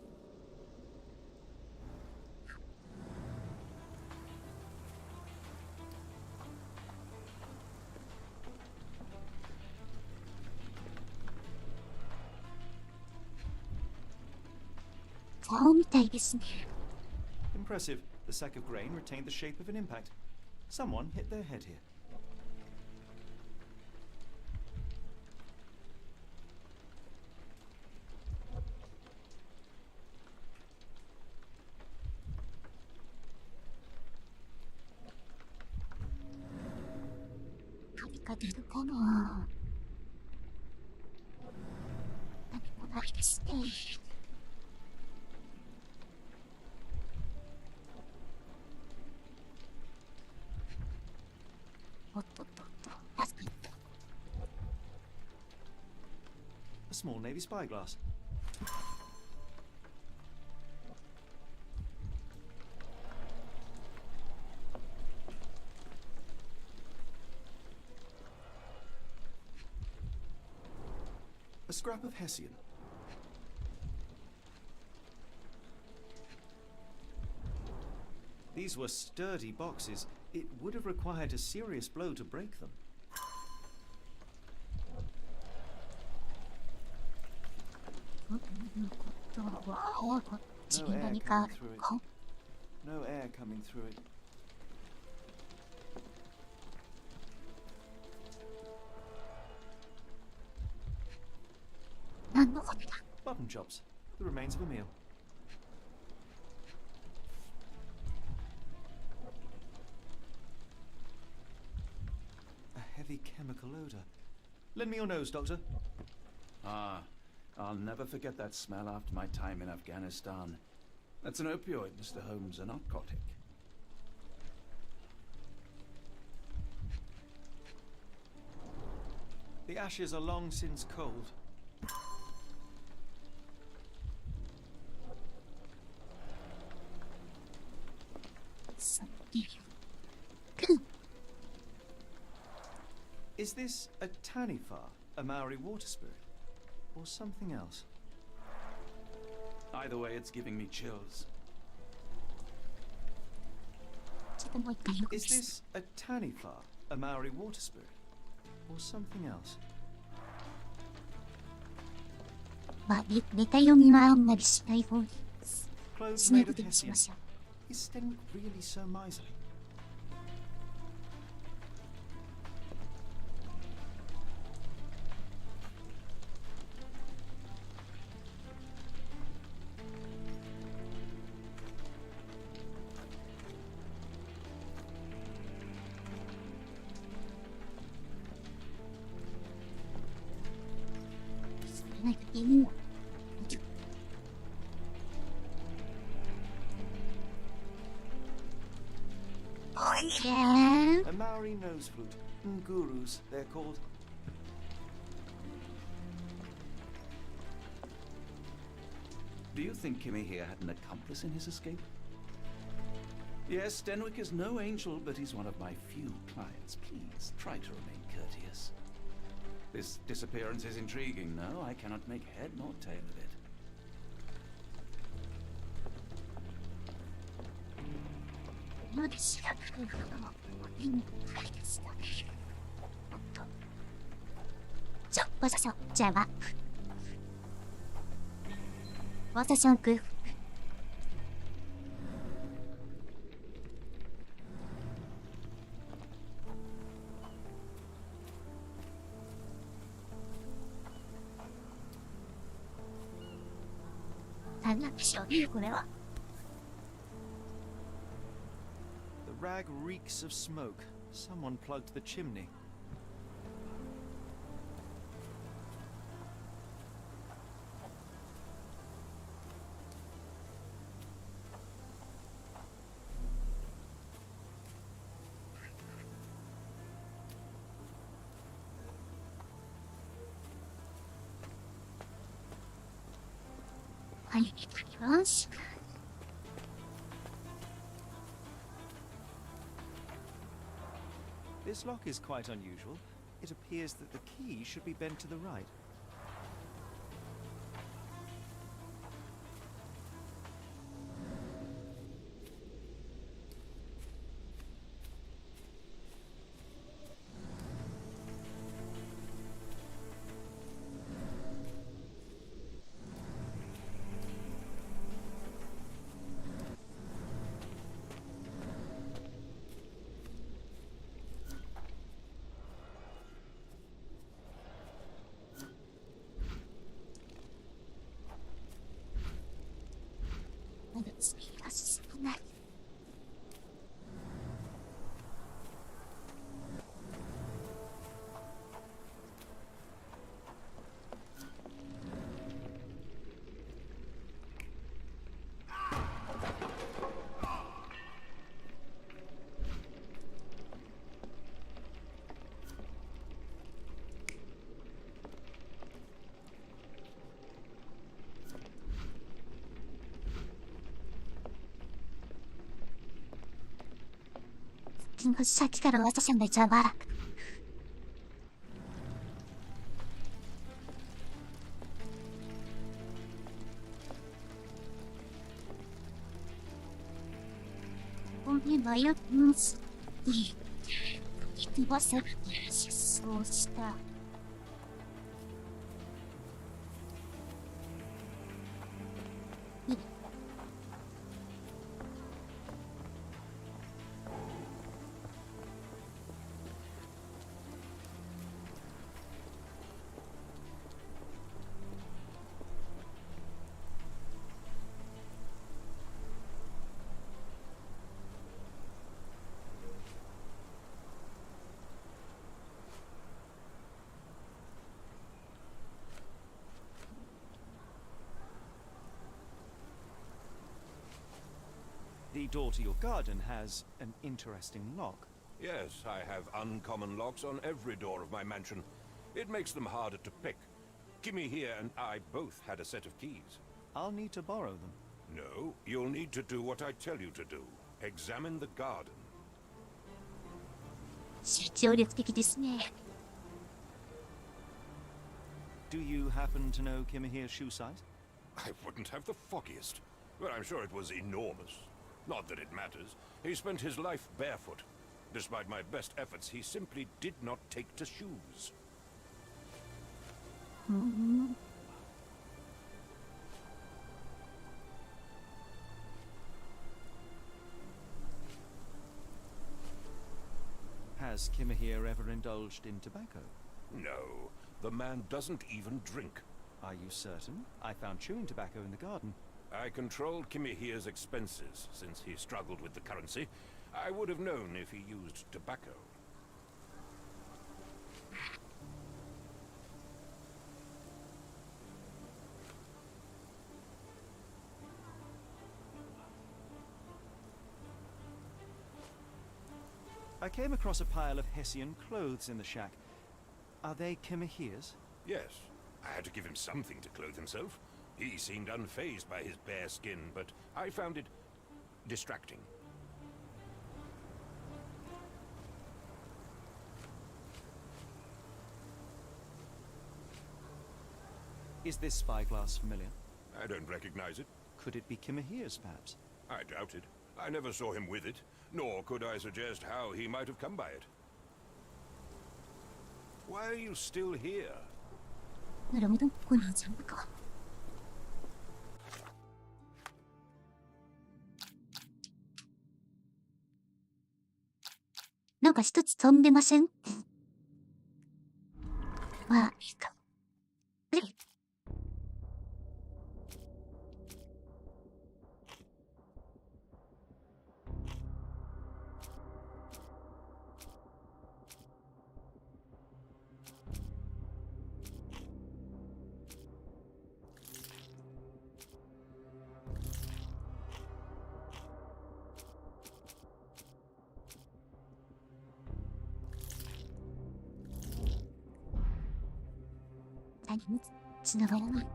Impressive. The sack of grain retained the shape of an impact. Someone hit their head here. A small navy spyglass. A scrap of Hessian. These were sturdy boxes. It would have required a serious blow to break them. No air coming through it. No air coming through it. Button chops. The remains of a meal. A heavy chemical odor. Lend me your nose, Doctor.
Ah, I'll never forget that smell after my time in Afghanistan. That's an opioid, Mr. Holmes, a narcotic.
The ashes are long since cold. Is this a Tanifa, a Maori water spirit, or something else?
Either way, it's giving me chills.
Is this a Tanifa, a Maori water spirit, or something else? Clothes made of Hessian. Is Stenwick really so miserly? A Maori nose flute. Ngurus, they're called.
Do you think Kimmy here had an accomplice in his escape? Yes, Stenwick is no angel, but he's one of my few clients. Please, try to remain courteous. This disappearance is intriguing, no? I cannot make head nor tail of it.
The rag reeks of smoke. Someone plugged the chimney.
はい、よし。
This lock is quite unusual. It appears that the key should be bent to the right.
Not. さっきから私はめちゃばらく。おめばよくんす。人はさっき失踪した。
The door to your garden has an interesting lock.
Yes, I have uncommon locks on every door of my mansion. It makes them harder to pick. Kimmy here and I both had a set of keys.
I'll need to borrow them.
No, you'll need to do what I tell you to do. Examine the garden.
協力的ですね。
Do you happen to know Kimahir's shoe size?
I wouldn't have the foggiest. But I'm sure it was enormous. Not that it matters. He spent his life barefoot. Despite my best efforts, he simply did not take to shoes.
Has Kimahir ever indulged in tobacco?
No, the man doesn't even drink.
Are you certain? I found chewing tobacco in the garden.
I controlled Kimihir's expenses since he struggled with the currency. I would have known if he used tobacco.
I came across a pile of Hessian clothes in the shack. Are they Kimahir's?
Yes, I had to give him something to clothe himself. He seemed unfazed by his bare skin, but I found it distracting.
Is this spyglass familiar?
I don't recognize it.
Could it be Kimahir's, perhaps?
I doubt it. I never saw him with it, nor could I suggest how he might have come by it. Why are you still here?
なるほど、ここにジャンプか。なんか一つ飛んでません？まあ、いいか。何もつながらない。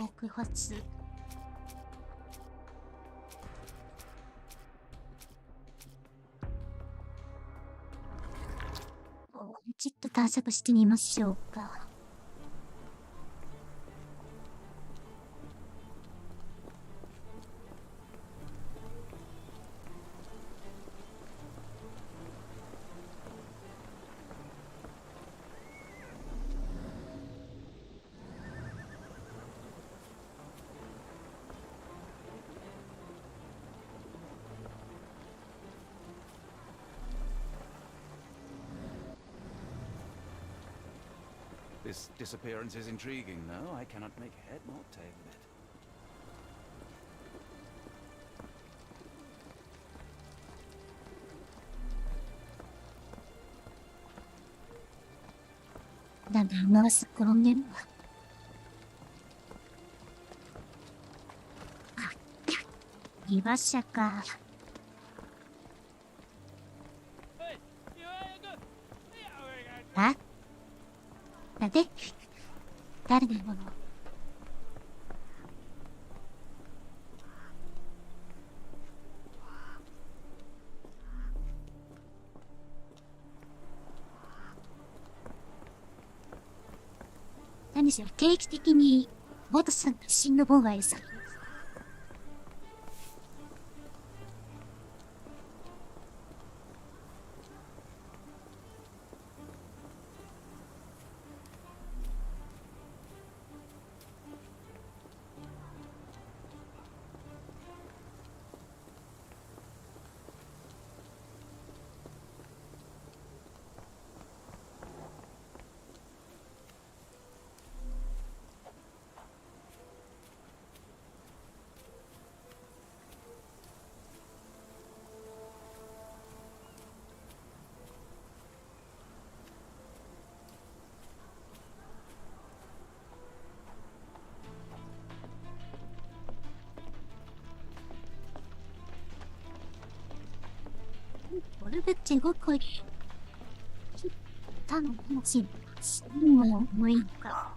爆発。ちょっと探索してみましょうか。
This disappearance is intriguing, no? I cannot make head nor tail of it.
なんだ、回す転んでるわ。ギバ車か。あ？なんで？誰のもの？何しろ定期的にボトさんが進路妨害される。これで手がかり。頼もしい。そうもいいか。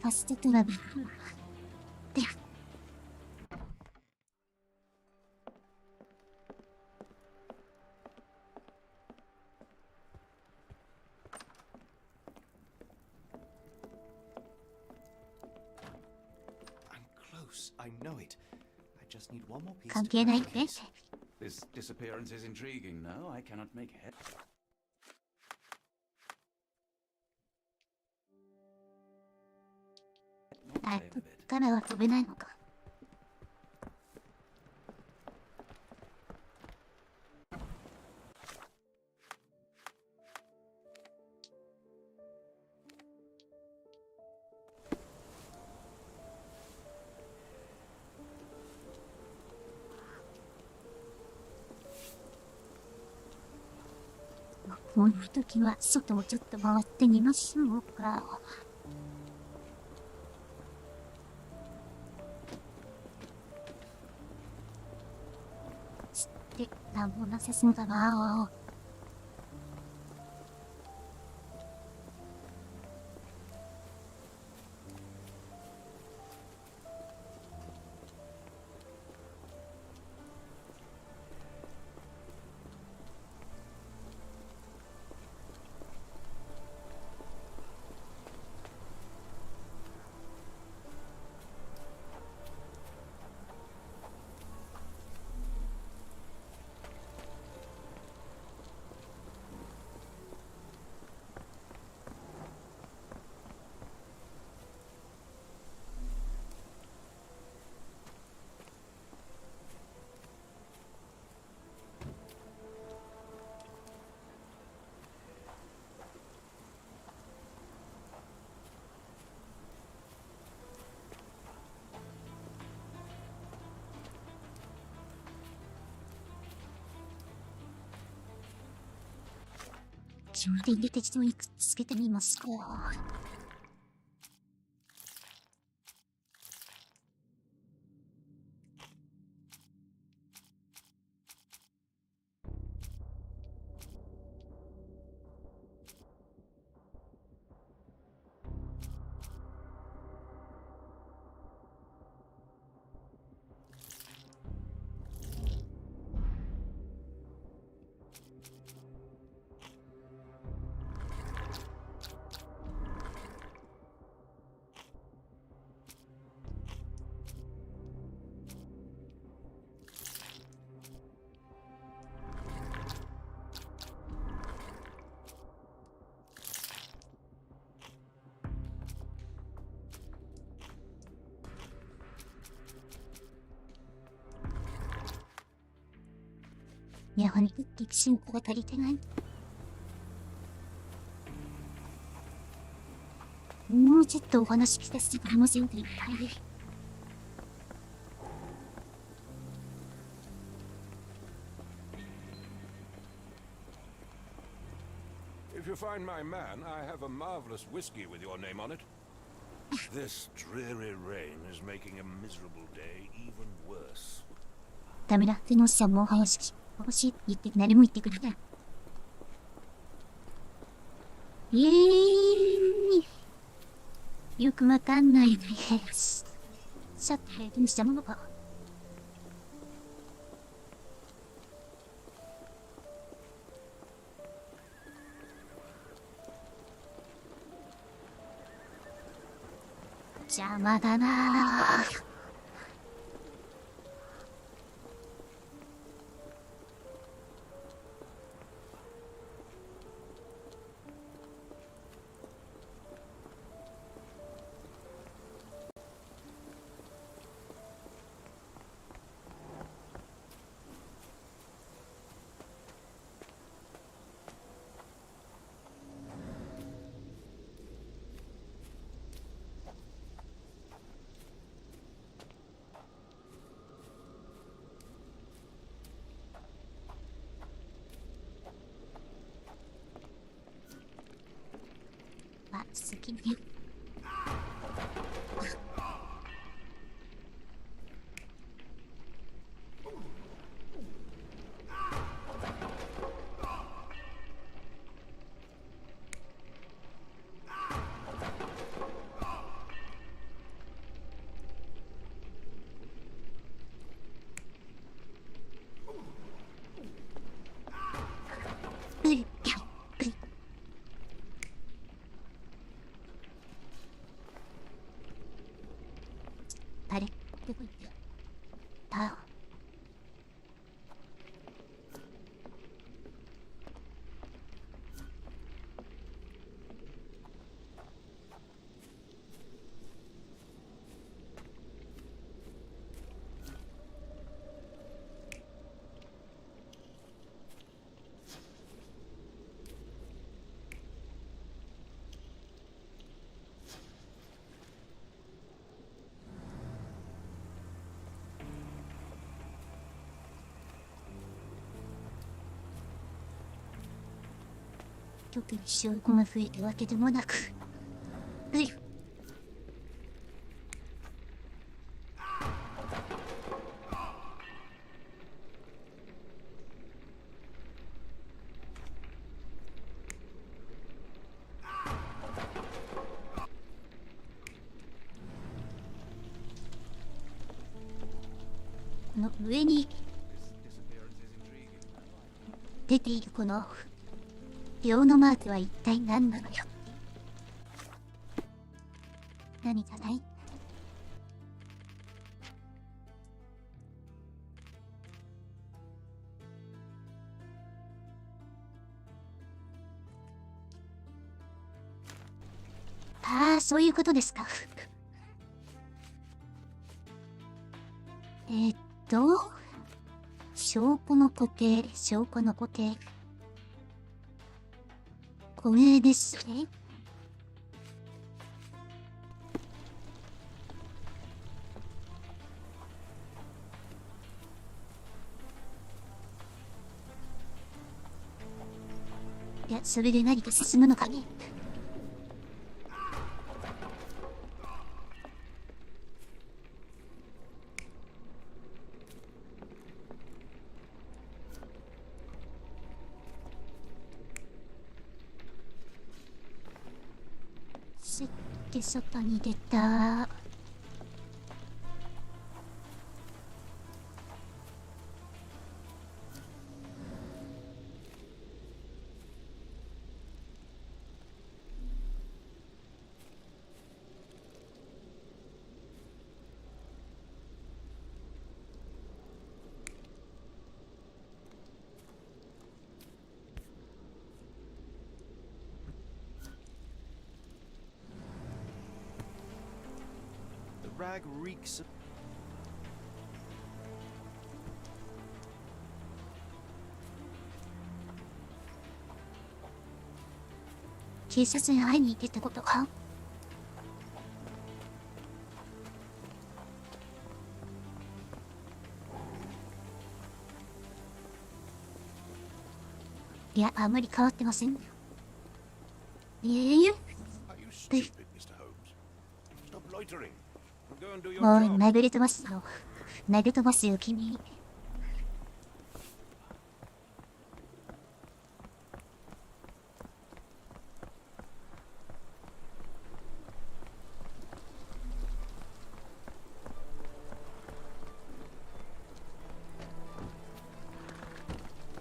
ファストトラベル。で、関係ないって。
This disappearance is intriguing, no? I cannot make head.
あ、こっからは飛べないのか。こういう時は外をちょっと回ってみましょうか。で、なんもなさそうだな。充電で適当にくっつけてみますか。やはり力進歩が足りてない。もうちょっとお話聞かせてくれませんか。はい。
If you find my man, I have a marvelous whiskey with your name on it. This dreary rain is making a miserable day even worse.
ダメだ、テノスさんもお話欲しいって言って何も言ってくれない。よくわかんないです。さて、どうしたものか。邪魔だなぁ。好きね。あれ、どこ行った？あ。特に証拠が増えたわけでもなく、この上に出ているこの秒のマークは一体何なのよ。何かない？ああ、そういうことですか。証拠の固定、証拠の固定。これですね。いや、それで何か進むのかね。すって外に出た。
The rag reeks of...
警察に会いに行ってたことか。いや、あんまり変わってません。
Are you stupid, Mr. Holmes? Stop loitering and go and do your
もう
job.
投げれてますよ。投げてますよ、君。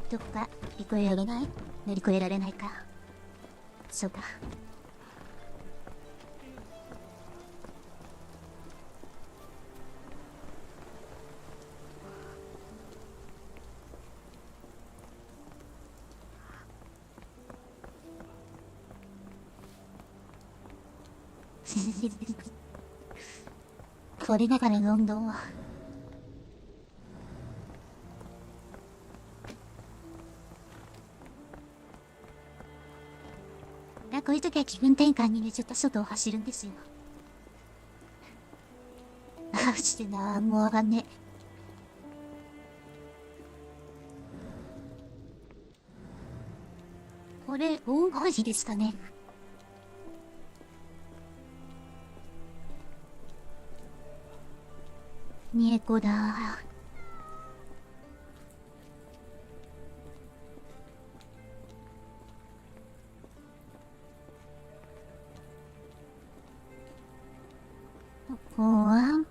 どっか乗り越えられない？乗り越えられないか。そうか。これだからロンドンは。こういう時は気分転換にね、ちょっと外を走るんですよ。あ、してな、もうわかんねえ。これ、大声ですかね。猫だ。ここは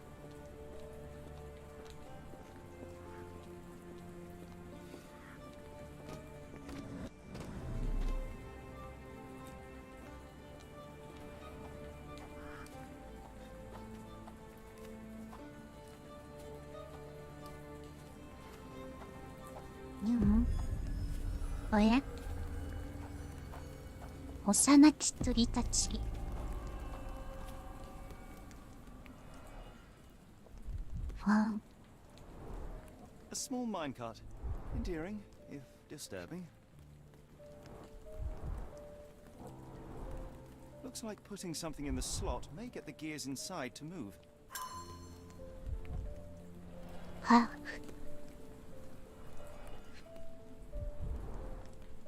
おや、幼き鳥たち。
A small minecart. Endearing, if disturbing. Looks like putting something in the slot may get the gears inside to move.
は、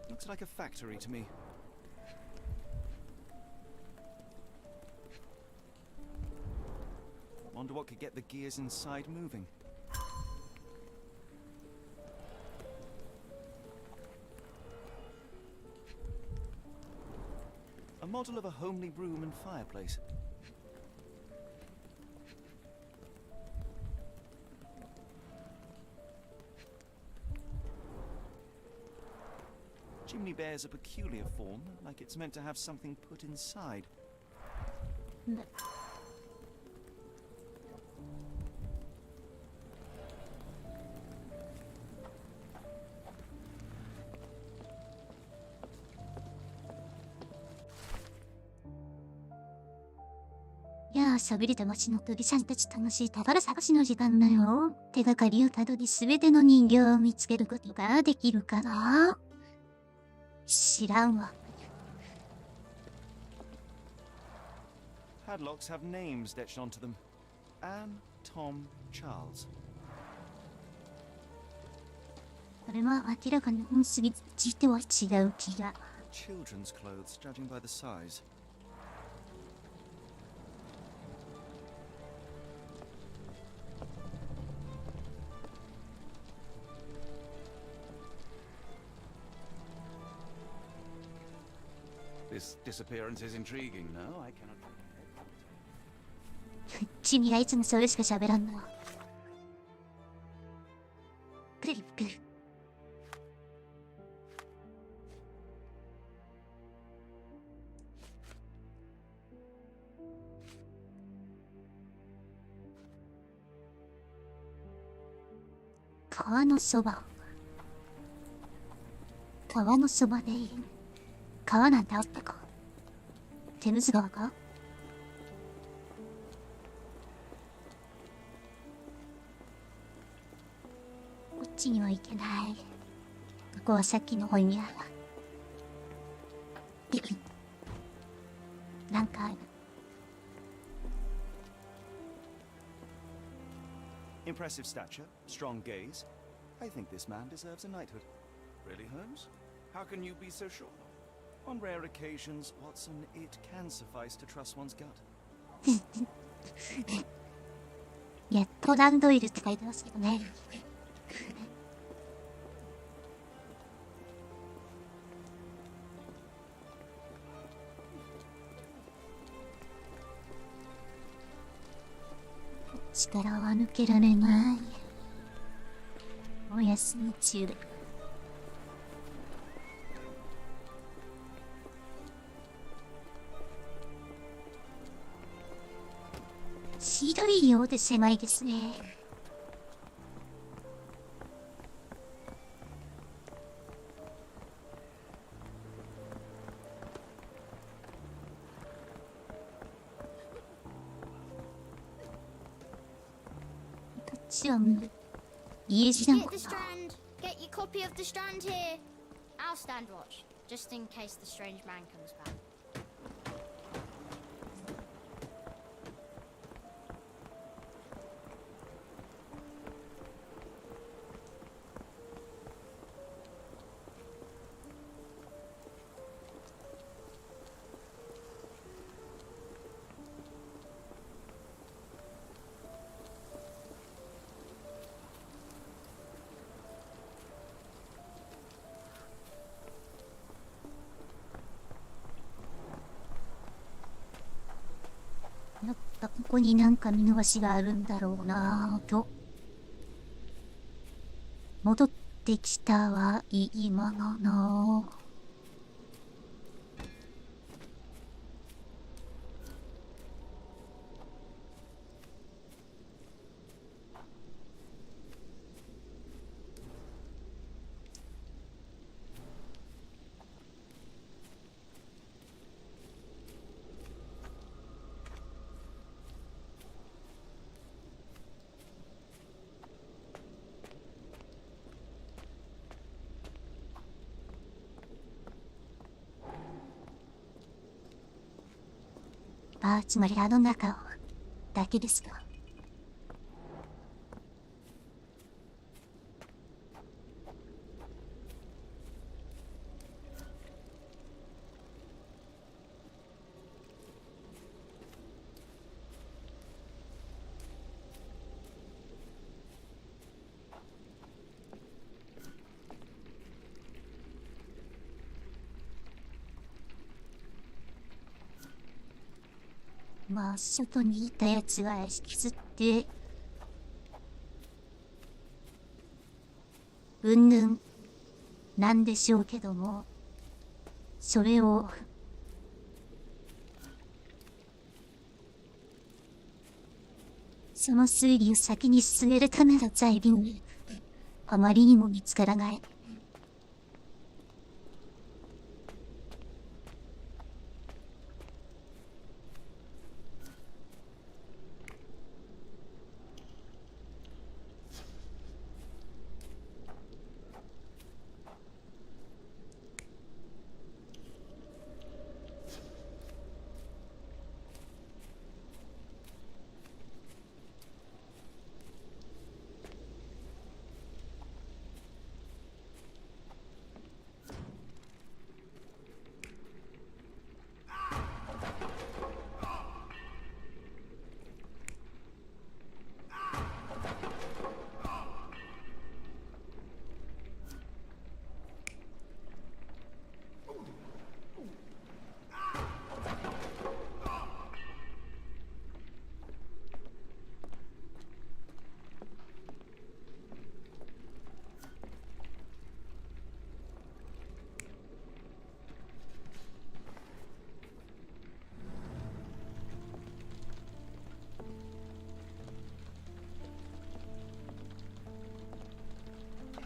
Looks like a factory to me. Wonder what could get the gears inside moving. A model of a homely room and fireplace. Chimney bears a peculiar form, like it's meant to have something put inside.
いやあ、寂れた街の鳥さんたち楽しい宝探しの時間だよ。手がかりをたどり全ての人形を見つけることができるかな？知らんわ。
Padlocks have names etched onto them. Anne, Tom, Charles.
これは明らかに本筋については違う気が。
children's clothes, judging by the size.
This disappearance is intriguing, no? I cannot...
君はいつもそれしか喋らんの。プリプリ。川のそば。川のそばで川なんてあったか。テムズ川か。こっちには行けない。ここはさっきの本屋。なんかある。
Impressive stature, strong gaze. I think this man deserves a knighthood.
Really, Holmes? How can you be so sure?
On rare occasions, Watson, it can suffice to trust one's gut.
やっとランドイルって書いてますけどね。力は抜けられない。お休み中で。広いようで狭いですね。どっちはもう家路なの
Get
か
the
な。
strand. Get your copy of the strand here. I'll stand watch, just in case the strange man comes back.
「やっぱここになんか見逃しがあるんだろうなぁと。戻ってきたはいいものの。つまりあの中だけですか。まあ外にいたやつが引きずってうんぬんなんでしょうけども、それをその推理を先に進めるための材料あまりにも見つからない。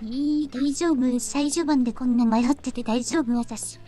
大丈夫。最序盤でこんな迷ってて大丈夫、私。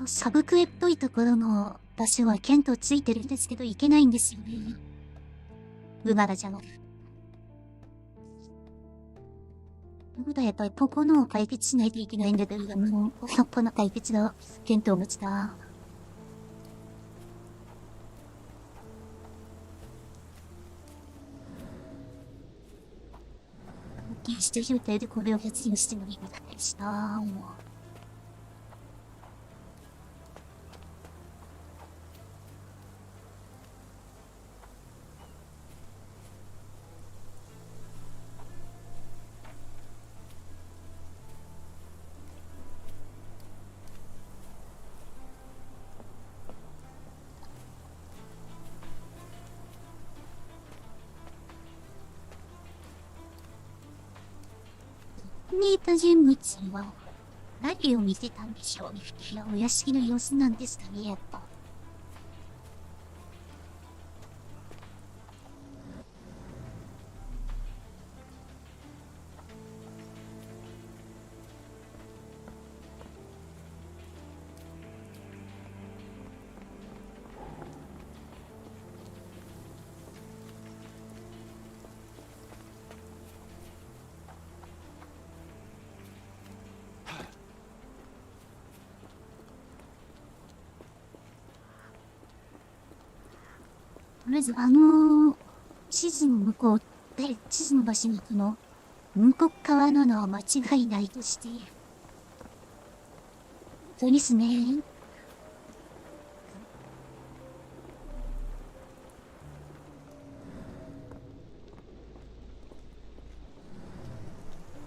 サブクエっぽいところの場所は剣とついてるんですけど行けないんですよね。うがらじゃの。やっぱりここのを解決しないといけないんだけど、もう、そこの解決だ。剣とお持ちだ。決して状態でこれを発言してもいいみたいした。もう。にいた人物は何を見てたんでしょうね。いや、お屋敷の様子なんですかね、やっぱ。まず地図の向こう、地図の場所に向こう側なのは間違いないとして。そうですね。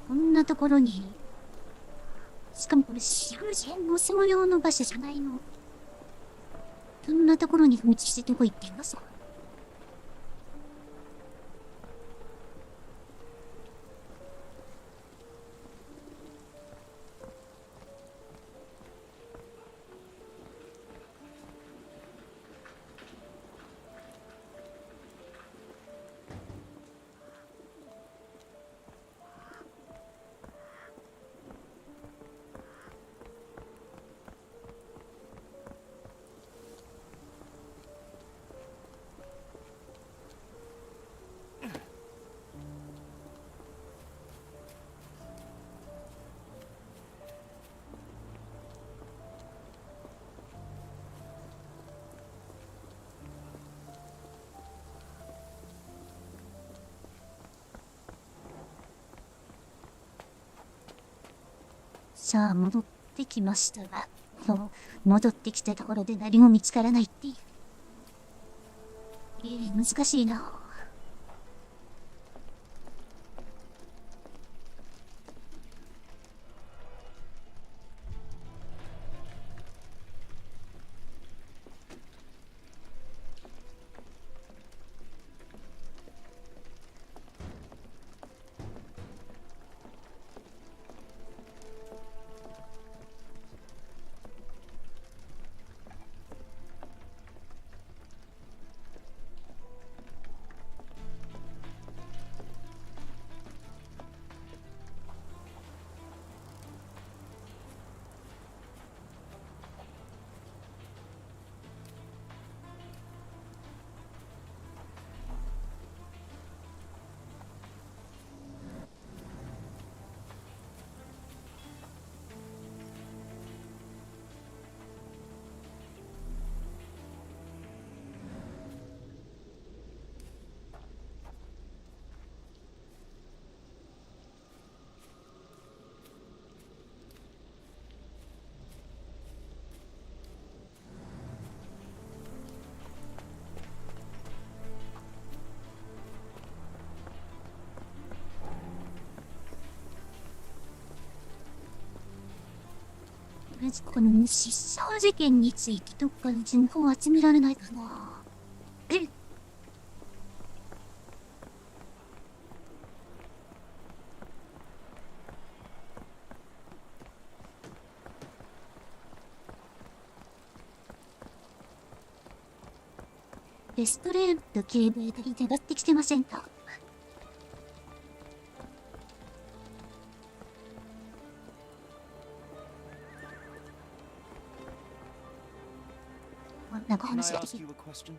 こんなところに、しかもこれ、修繕の専用の場所じゃないの。そんなところに放置してどこ行ってんのさ。さあ、戻ってきましたが、戻ってきたところで何も見つからないっていう。難しいな。とりあえずこの失踪事件についてどっかで情報を集められないかな。レストレート警備隊で上がってきてませんか？なんか
Can I
話がで
ask
きる。
you a question?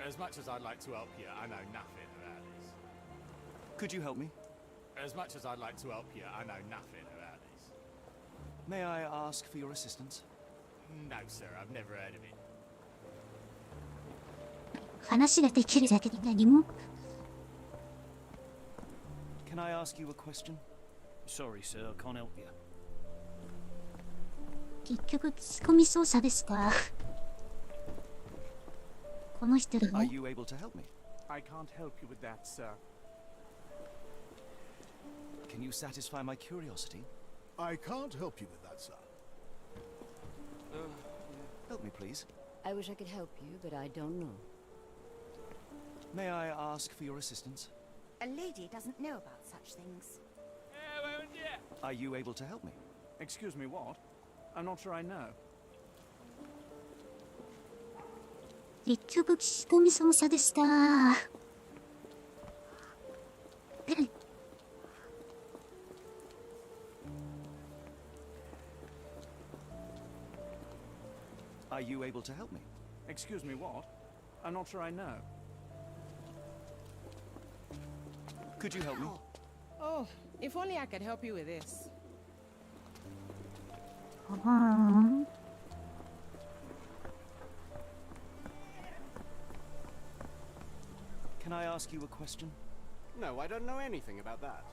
As much as I'd like to help you, I know nothing about this.
Could you help me?
As much as I'd like to help you, I know nothing about this.
May I ask for your assistance?
No, sir, I've never heard of it.
話ができるだけで何も。
Can I ask you a question? Sorry, sir, I can't help you.
結局聞き込み操作ですか？この人で
Are
も
you able to help me?
I can't help you with that, sir.
Can you satisfy my curiosity?
I can't help you with that, sir.
Help me, please.
I wish I could help you, but I don't know.
May I ask for your assistance?
A lady doesn't know about such things.
Are you able to help me?
Excuse me, what? I'm not sure I know.
結局聞き込み操作でした。
Are you able to help me?
Excuse me, what? I'm not sure I know.
Could you help me?
Oh, if only I could help you with this.
Can I ask you a question?
No, I don't know anything about that.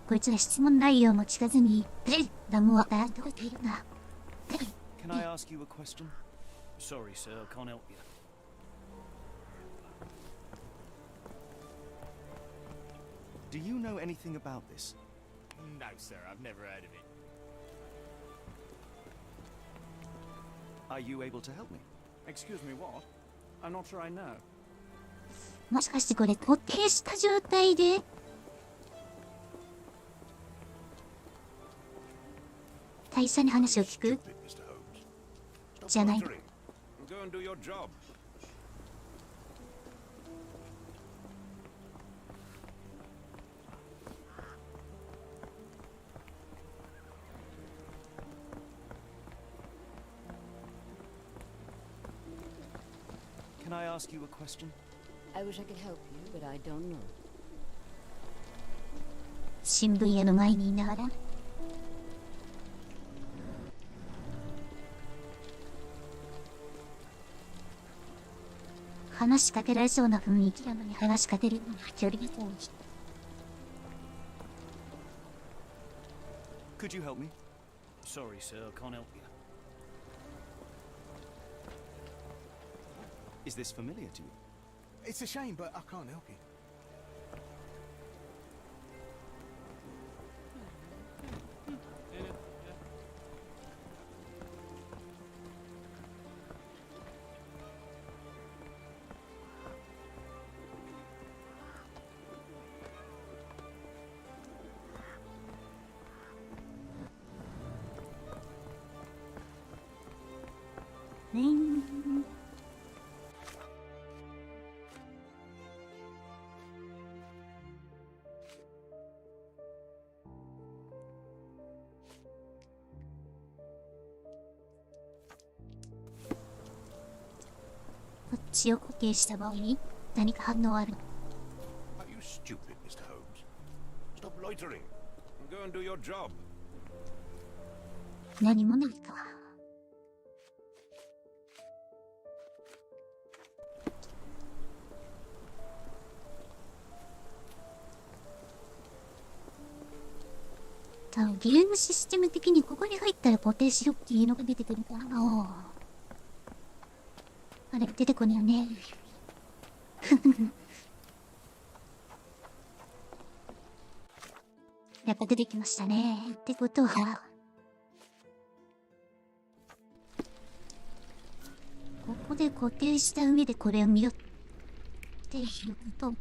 こいつら質問内容も聞かずに、何もわからんとこといるな。
Can I ask you a question? Sorry, sir, I can't help you. Do you know anything about this?
No, sir, I've never heard of it.
Are you able to help me?
Excuse me, what? I'm not sure I know.
もしかしてこれ固定した状態で大佐に話を聞く
Stupid, Mr. Holmes. Stop
じゃない。
loitering. Go and do your job.
Can I ask you a question?
I wish I could help you, but I don't know.
新聞屋の前にいながら話しかけられそうな雰囲気なのに話しかけるのに距離が遠い。
Could you help me? Sorry, sir, I can't help you. Is this familiar to you?
It's a shame, but I can't help you.
Ring. こっちを固定した場合に何か反応ある。
Are you stupid, Mr. Holmes? Stop loitering. Go and do your job.
何もないか。多分ゲームシステム的にここに入ったら固定しろっていうのが出てくるからな。あれ出てこないよね。やっぱ出てきましたね。ってことは、ここで固定した上でこれを見よっていうこと。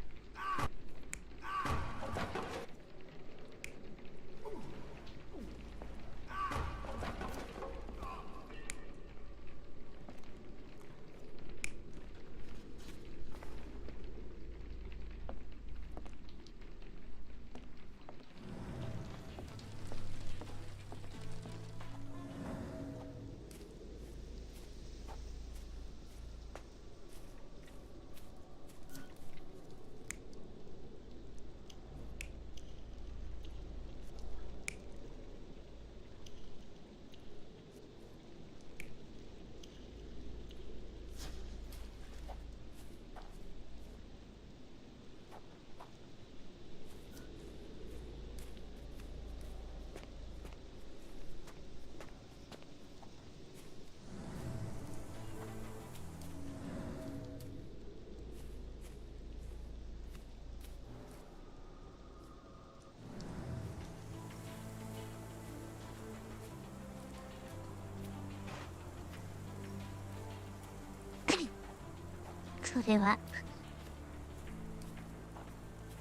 それは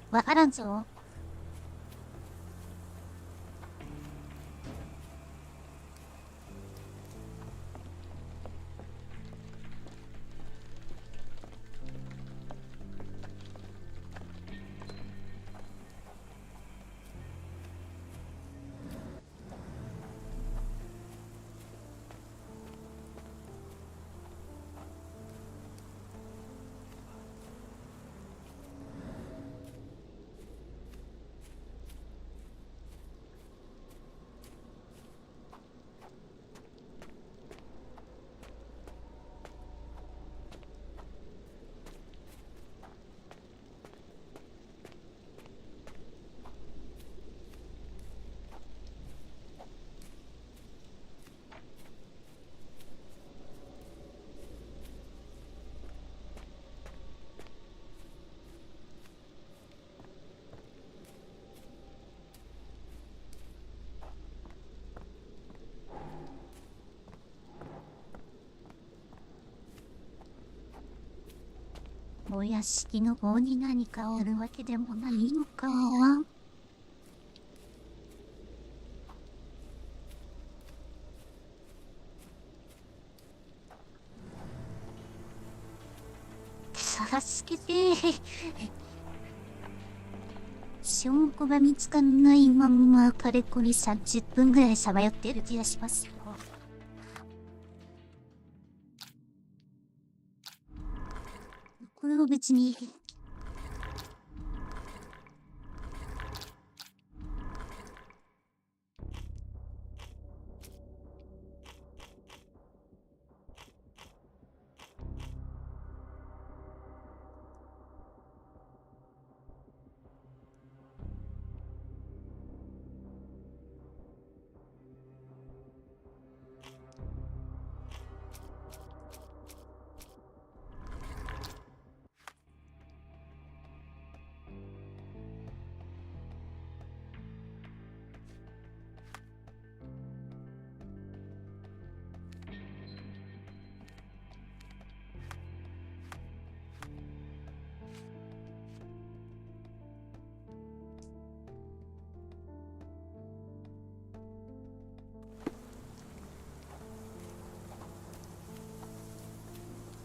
わからんぞ。お屋敷の方に何かあるわけでもないのか。助けて。証拠が見つかんないまんまかれこれ30分ぐらいさまよってる気がしますよ。これは別に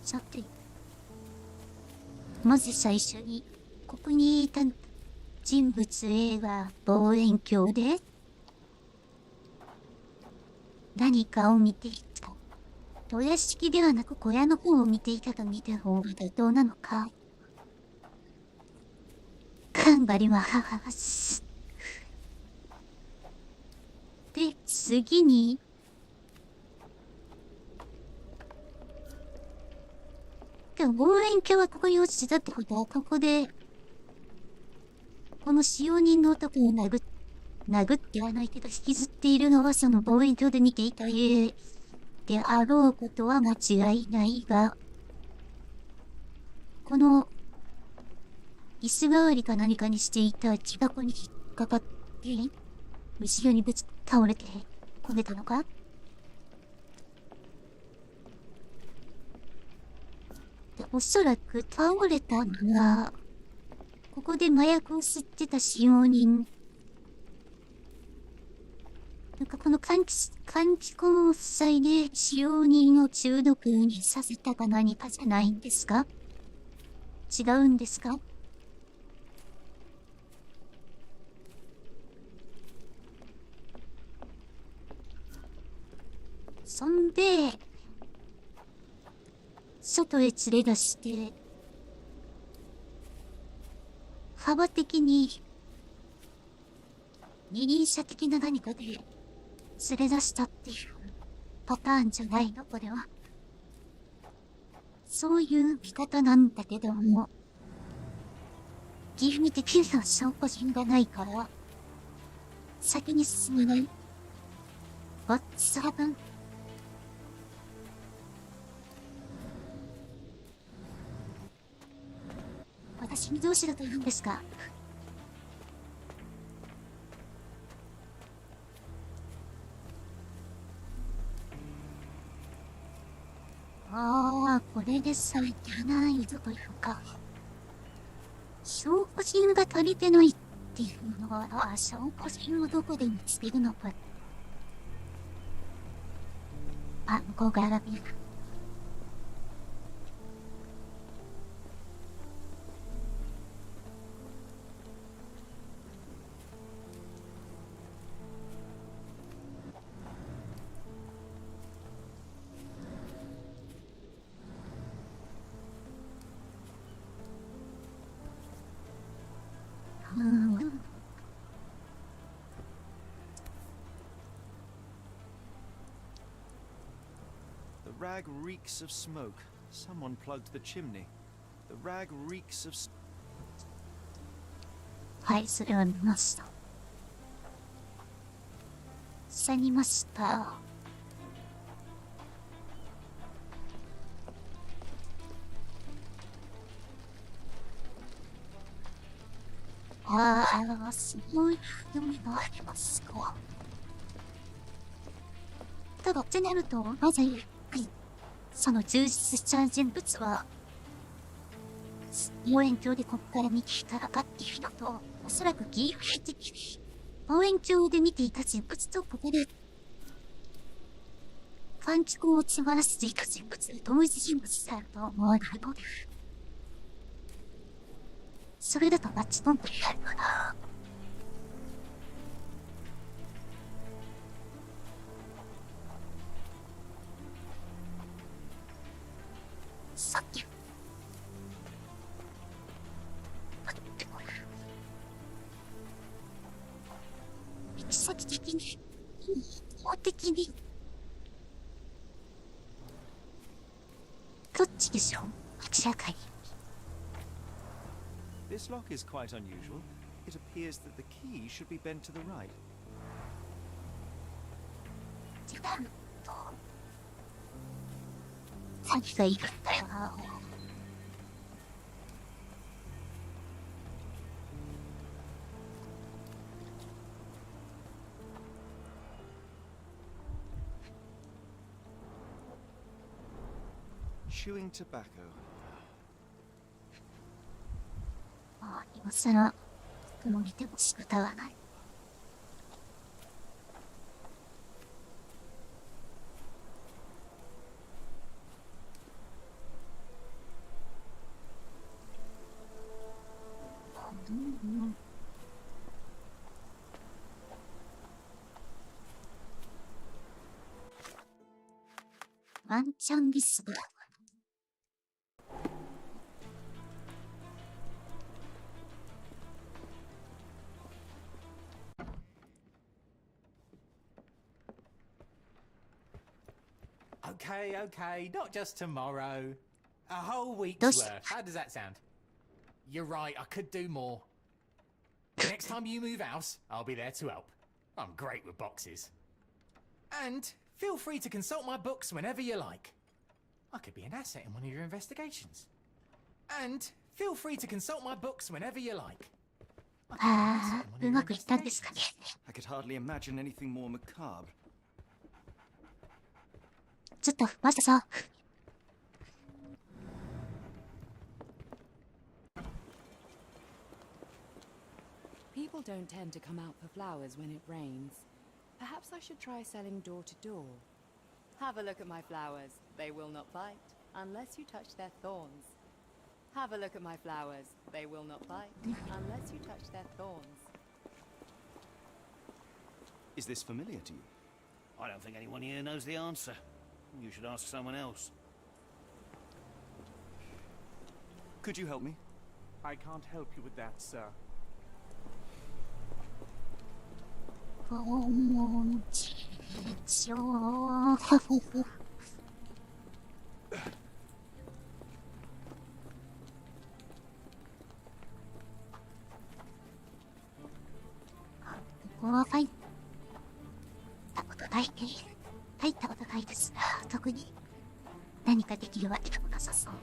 さて、まず最初にここにいた人物 A は望遠鏡で何かを見ていた。お屋敷ではなく小屋の方を見ていたと見た方が妥当なのか。頑張ります。で、次に望遠鏡はここに落ちてたってことは、ここで、この使用人の男を殴ってはないけど引きずっているのはその望遠鏡で見ていた家であろうことは間違いないが、この、椅子代わりか何かにしていた木箱に引っかかって、後ろに倒れてこねたのか。で、おそらく倒れたのは、ここで麻薬を吸ってた使用人。なんかこの換気口塞で使用人を中毒にさせたか何かじゃないんですか？違うんですか？そんで、外へ連れ出して、幅的に、二輪車的な何かで連れ出したっていうパターンじゃないの、これは。そういう見方なんだけども、義務的な証拠品がないから、先に進めない。What's happened?私にどうしろと言うんですか？ああ、これでさえ足りないぞというか、証拠品が足りてないっていうのは、証拠品をどこで見つけるのか。暗号が選べる。
The rag reeks of smoke. Someone plugged the chimney. The rag reeks of...
はい、それは見ました。去りました。ああ、すごい読みがありますが。ただ、ってなると、なぜ、その充実した人物は、望遠鏡でここから見ていたらかっていうのと、おそらく義勇的に、望遠鏡で見ていた人物とここで、換気口を詰まらせていた人物、同一人物であると思われるので、それだとマッチポンプになるかな。さっき行き先的に法的にどっちでしょう？明らかに。
This lock is quite unusual. It appears that the key should be bent to the right.
違うと何がいるんだよな。
Chewing tobacco.
まあ、今更も見ても仕方がない。ワンチャンですが。
Okay, okay, not just tomorrow. A whole week's worth. How does that sound? You're right, I could do more. Next time you move house, I'll be there to help. I'm great with boxes. And feel free to consult my books whenever you like. I could be an asset in one of your investigations. And feel free to consult my books whenever you like.
ああ、うまくいったんですかね。
I could hardly imagine anything more macabre.
ちょっと待ってさ。
People don't tend to come out for flowers when it rains. Perhaps I should try selling door to door. Have a look at my flowers. They will not bite unless you touch their thorns. Have a look at my flowers. They will not bite unless you touch their thorns.
Is this familiar to you?
I don't think anyone here knows the answer. You should ask someone else.
Could you help me?
I can't help you with that, sir.
ここは入ったことないね。入ったことないですが、特に何かできるわけでもなさそう。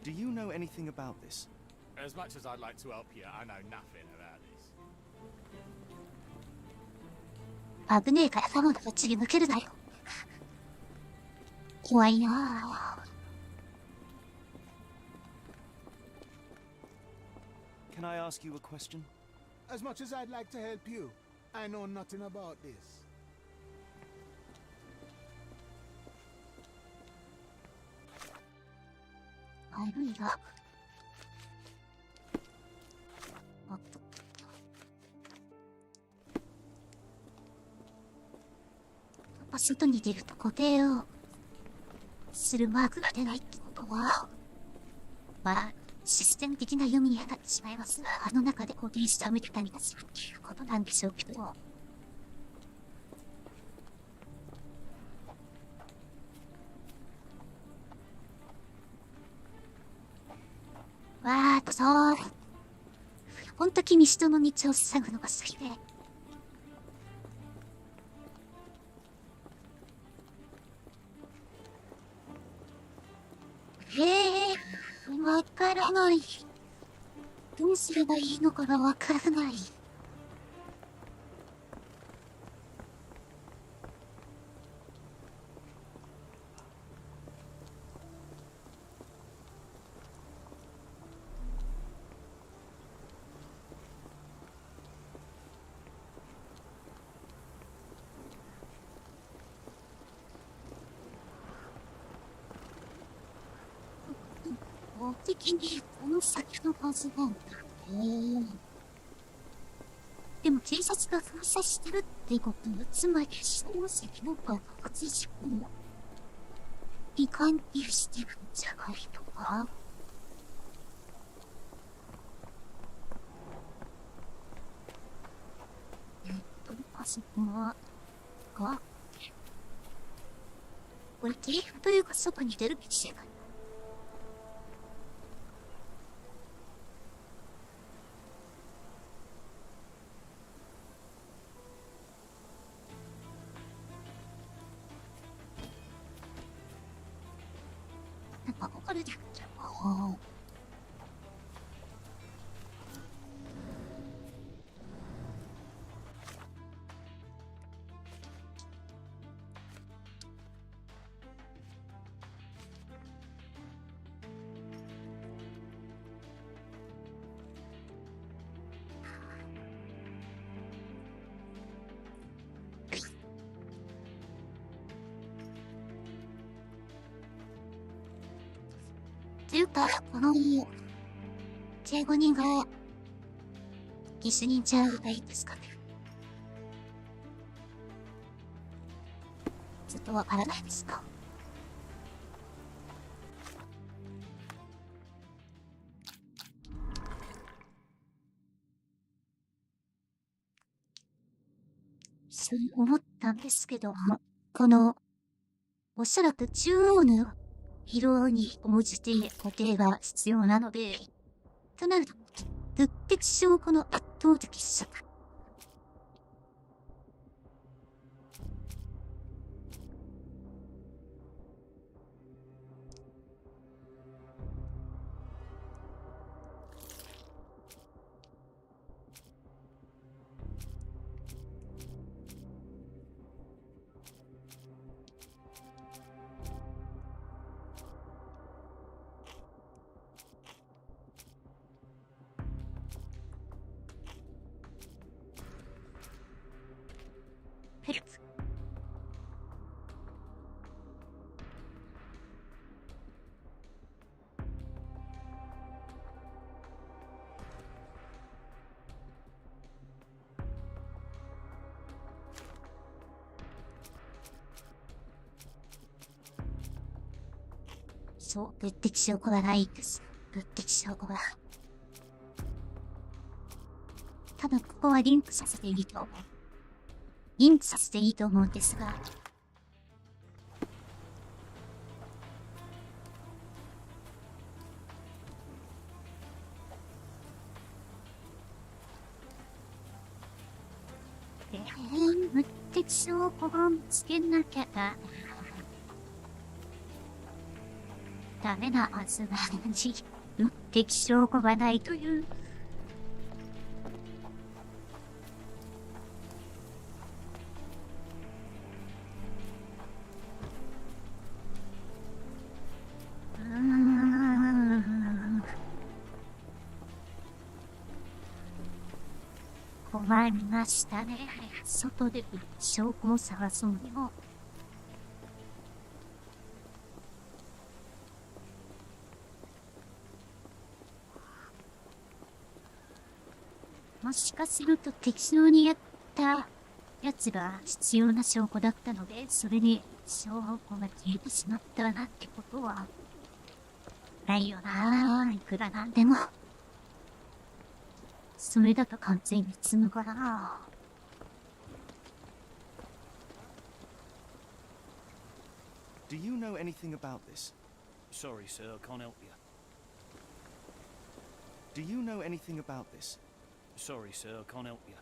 Do you know anything about this?
As much as I'd like to help you, I know nothing about this.
危ねえからサモのこっちに向けるなよ。怖いなぁ。
Can I ask you a question?
As much as I'd like to help you, I know nothing about this.
あるいは。おっと。外に出ると固定をするマークが出ないってことは、まあ、システム的な読みに当たってしまいますが、あの中で固定しためてたりがするっていうことなんでしょうけど。わーっとそう。ほんと君人の道を塞ぐのが好きで。わからない。どうすればいいのかがわからない。的にこの先のはずなんだ。でも警察が封鎖してるってことは、つまり下関の爆発事故も罹患してるんじゃないのか。パソコンはこれテレフというか外に出るべきじゃない。なんかここから出るんじゃん。っていうか、この15人が疑似忍者がいいんですかね。ちょっとわからないですか。そう思ったんですけども、このおそらく中央の色に応じて固定が必要なので、となると、物的証拠の圧倒的さ。そう、物的証拠はないです。物的証拠は。ただここはリンクさせていいと思う。リンクさせていいと思うんですが。物的証拠を見つけなきゃダメなはずなのに、物的証拠がないという。困りましたね。外で証拠を探すのにも。もしかすると適当にやったやつが必要な証拠だったので、それに証拠が消えてしまったなってことはないよな。いくらなんでも。それだと完全に積むからな。
Do you know anything about this?
Sorry, sir, I can't help you.
Do you know anything about this?
Sorry, sir, I can't help you.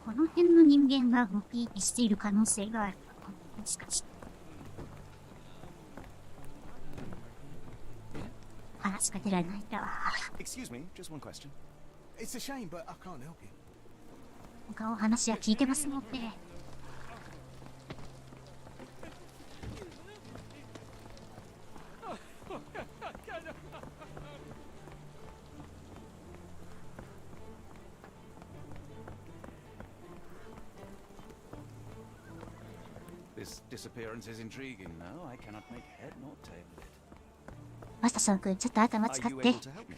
この辺の人間が目撃している可能性がある。もしかして。話しかけられないんだわ。
Excuse me, just one question.
It's a shame, but I can't help you.
他の話は聞いてますもんね。
This disappearance is intriguing, no? I cannot make head nor tail of it.
マスターさんくん、ちょっと頭
Are
使っ
you
て。
able to help me?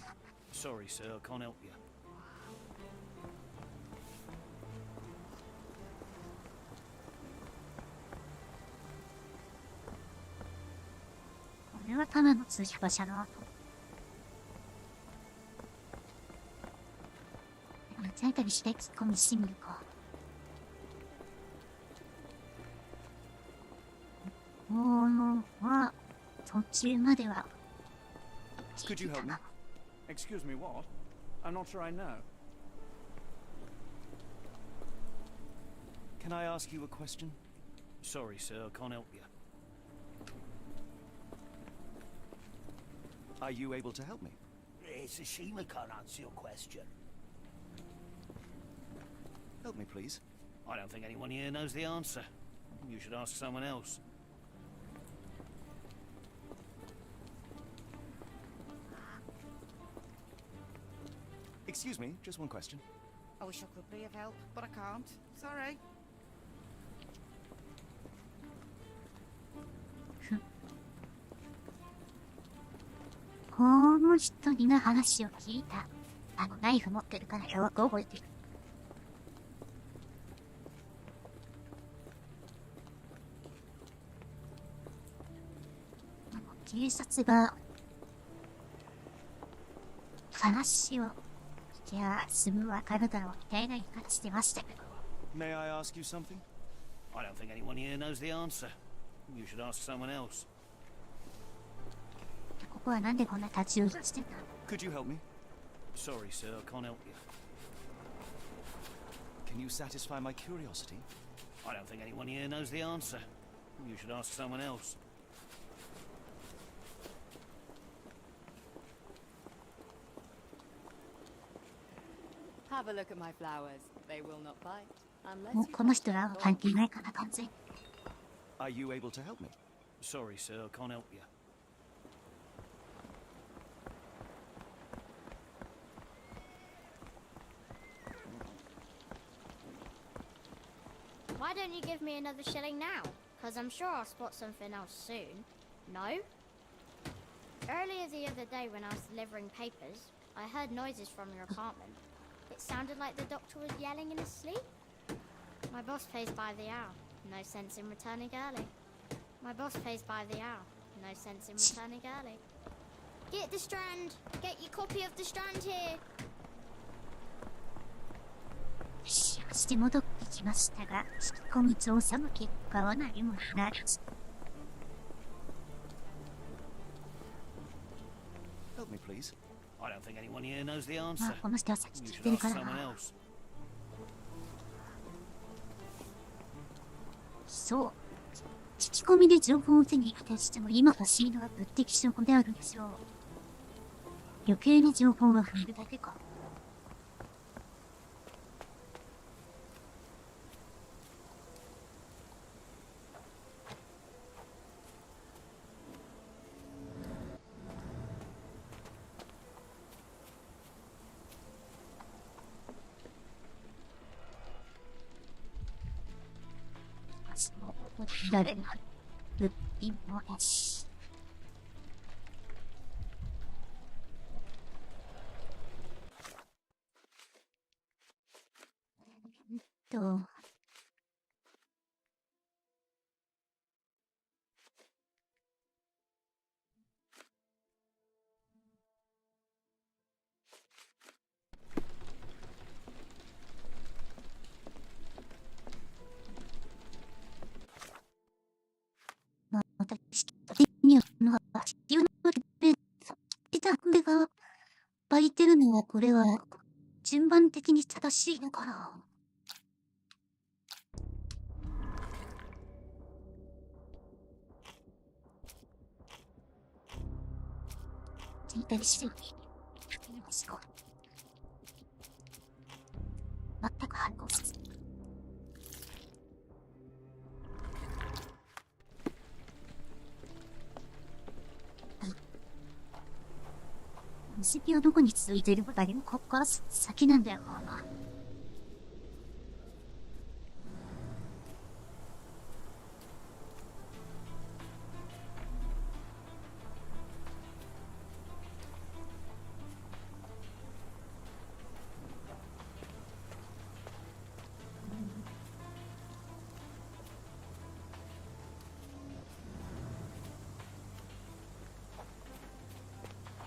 Sorry, sir, I can't help you.
これはただの通信馬車の後。間違えたりして突っ込みしてみるか。もう、途中までは。
Could you help me?
Excuse me, what? I'm not sure I know.
Can I ask you a question?
Sorry, sir, I can't help you.
Are you able to help me?
It's a shame I can't answer your question.
Help me, please.
I don't think anyone here knows the answer. You should ask someone else.
Excuse me, just one question.
I wish I could be of help, but I can't. Sorry.
この人にの話を聞いた。ナイフ持ってるからよく覚えてる。警察が話を聞きゃすぐわかるだろうみたいな言い方してましたけど。
May I ask you something?
I don't think anyone here knows the answer. You should ask someone else.
ここはなんでこんな立ち寄りしてたの？
Could you help me?
Sorry, sir, I can't help you.
Can you satisfy my curiosity?
I don't think anyone here knows the answer. You should ask someone else.
Have a look at my flowers. They will not bite.
もう
Unless
この人らは関係ないかな、完全に。
Are you able to help me?
Sorry, sir, I can't help you.
Why don't you give me another shilling now? Because I'm sure I'll spot something else soon. No? Earlier the other day when I was delivering papers, I heard noises from your apartment. It sounded like the doctor was yelling in his sleep. My boss pays by the hour. No sense in returning early. My boss pays by the hour. No sense in returning early. Get the Strand! Get your copy of the Strand here!
そして戻ってきましたが、聞き込み調査の結果は何もならず。
Help me, please. I don't think anyone here knows the
ま
answer.
あ、この人は先
You
聞い
should
てる
ask
から
someone
な。
else.
そう。聞き込みで情報を手に入れたしても今欲しいのは物的証拠であるでしょう。余計な情報が増えるだけか。そう、誰が物品もなし。と。まあ、私的には、地球の上で、たこれが、湧いてるのは、これは、順番的に正しいのかな。全体してる。全く反応せず。石はどこに続いているかだけど、ここから先なんだよな。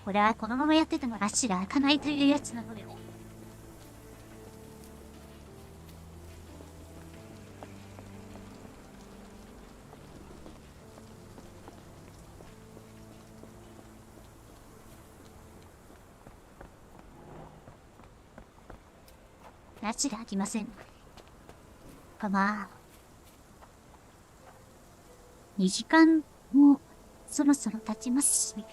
これはこのままやってても足が開かないというやつなのよ。足が開きません。まあ、2時間もそろそろ経ちますし、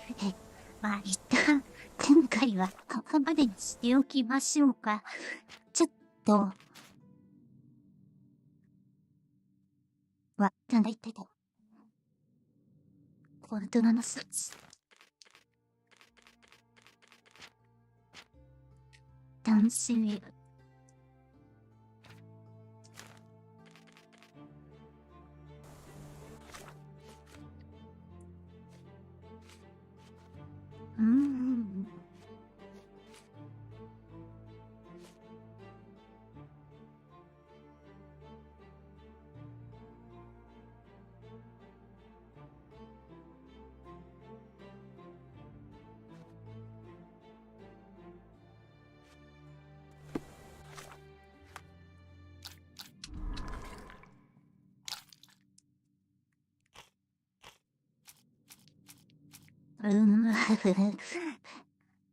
まあ一旦今回はここまでにしておきましょうか。ちょっと。なんだ言ってた。フォルトナのスーツ。男性。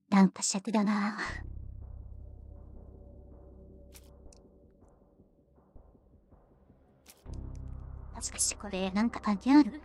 なんか尺だな。もしかしてこれなんか関係ある？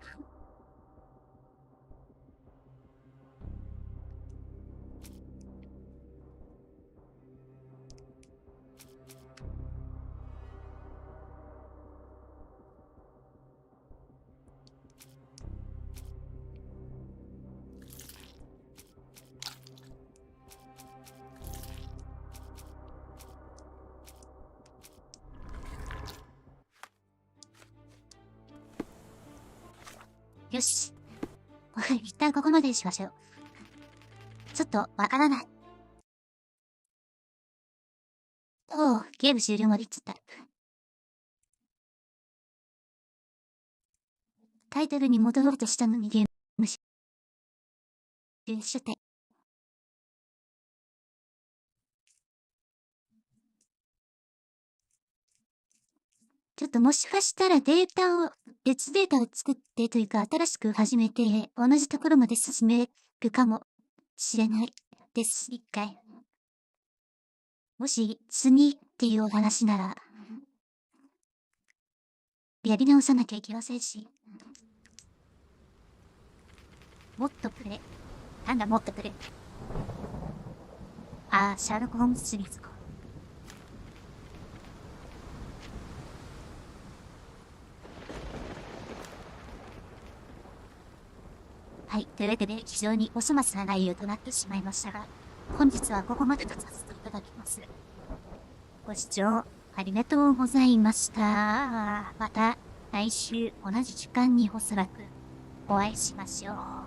よし。一旦ここまでにしましょう。ちょっとわからない。おう、ゲーム終了までっつった。タイトルに戻ろうとしたのにゲームしちゃって。ちょっともしかしたら別データを作ってというか新しく始めて同じところまで進めるかもしれないです、一回。もし次っていうお話なら、やり直さなきゃいけませんし。もっとプレイ。なんだもっとプレイ。ああ、シャーロック・ホームズシリーズか。はい、というわけで非常にお粗末な内容となってしまいましたが、本日はここまでとさせていただきます。ご視聴ありがとうございました。また来週同じ時間におそらくお会いしましょう。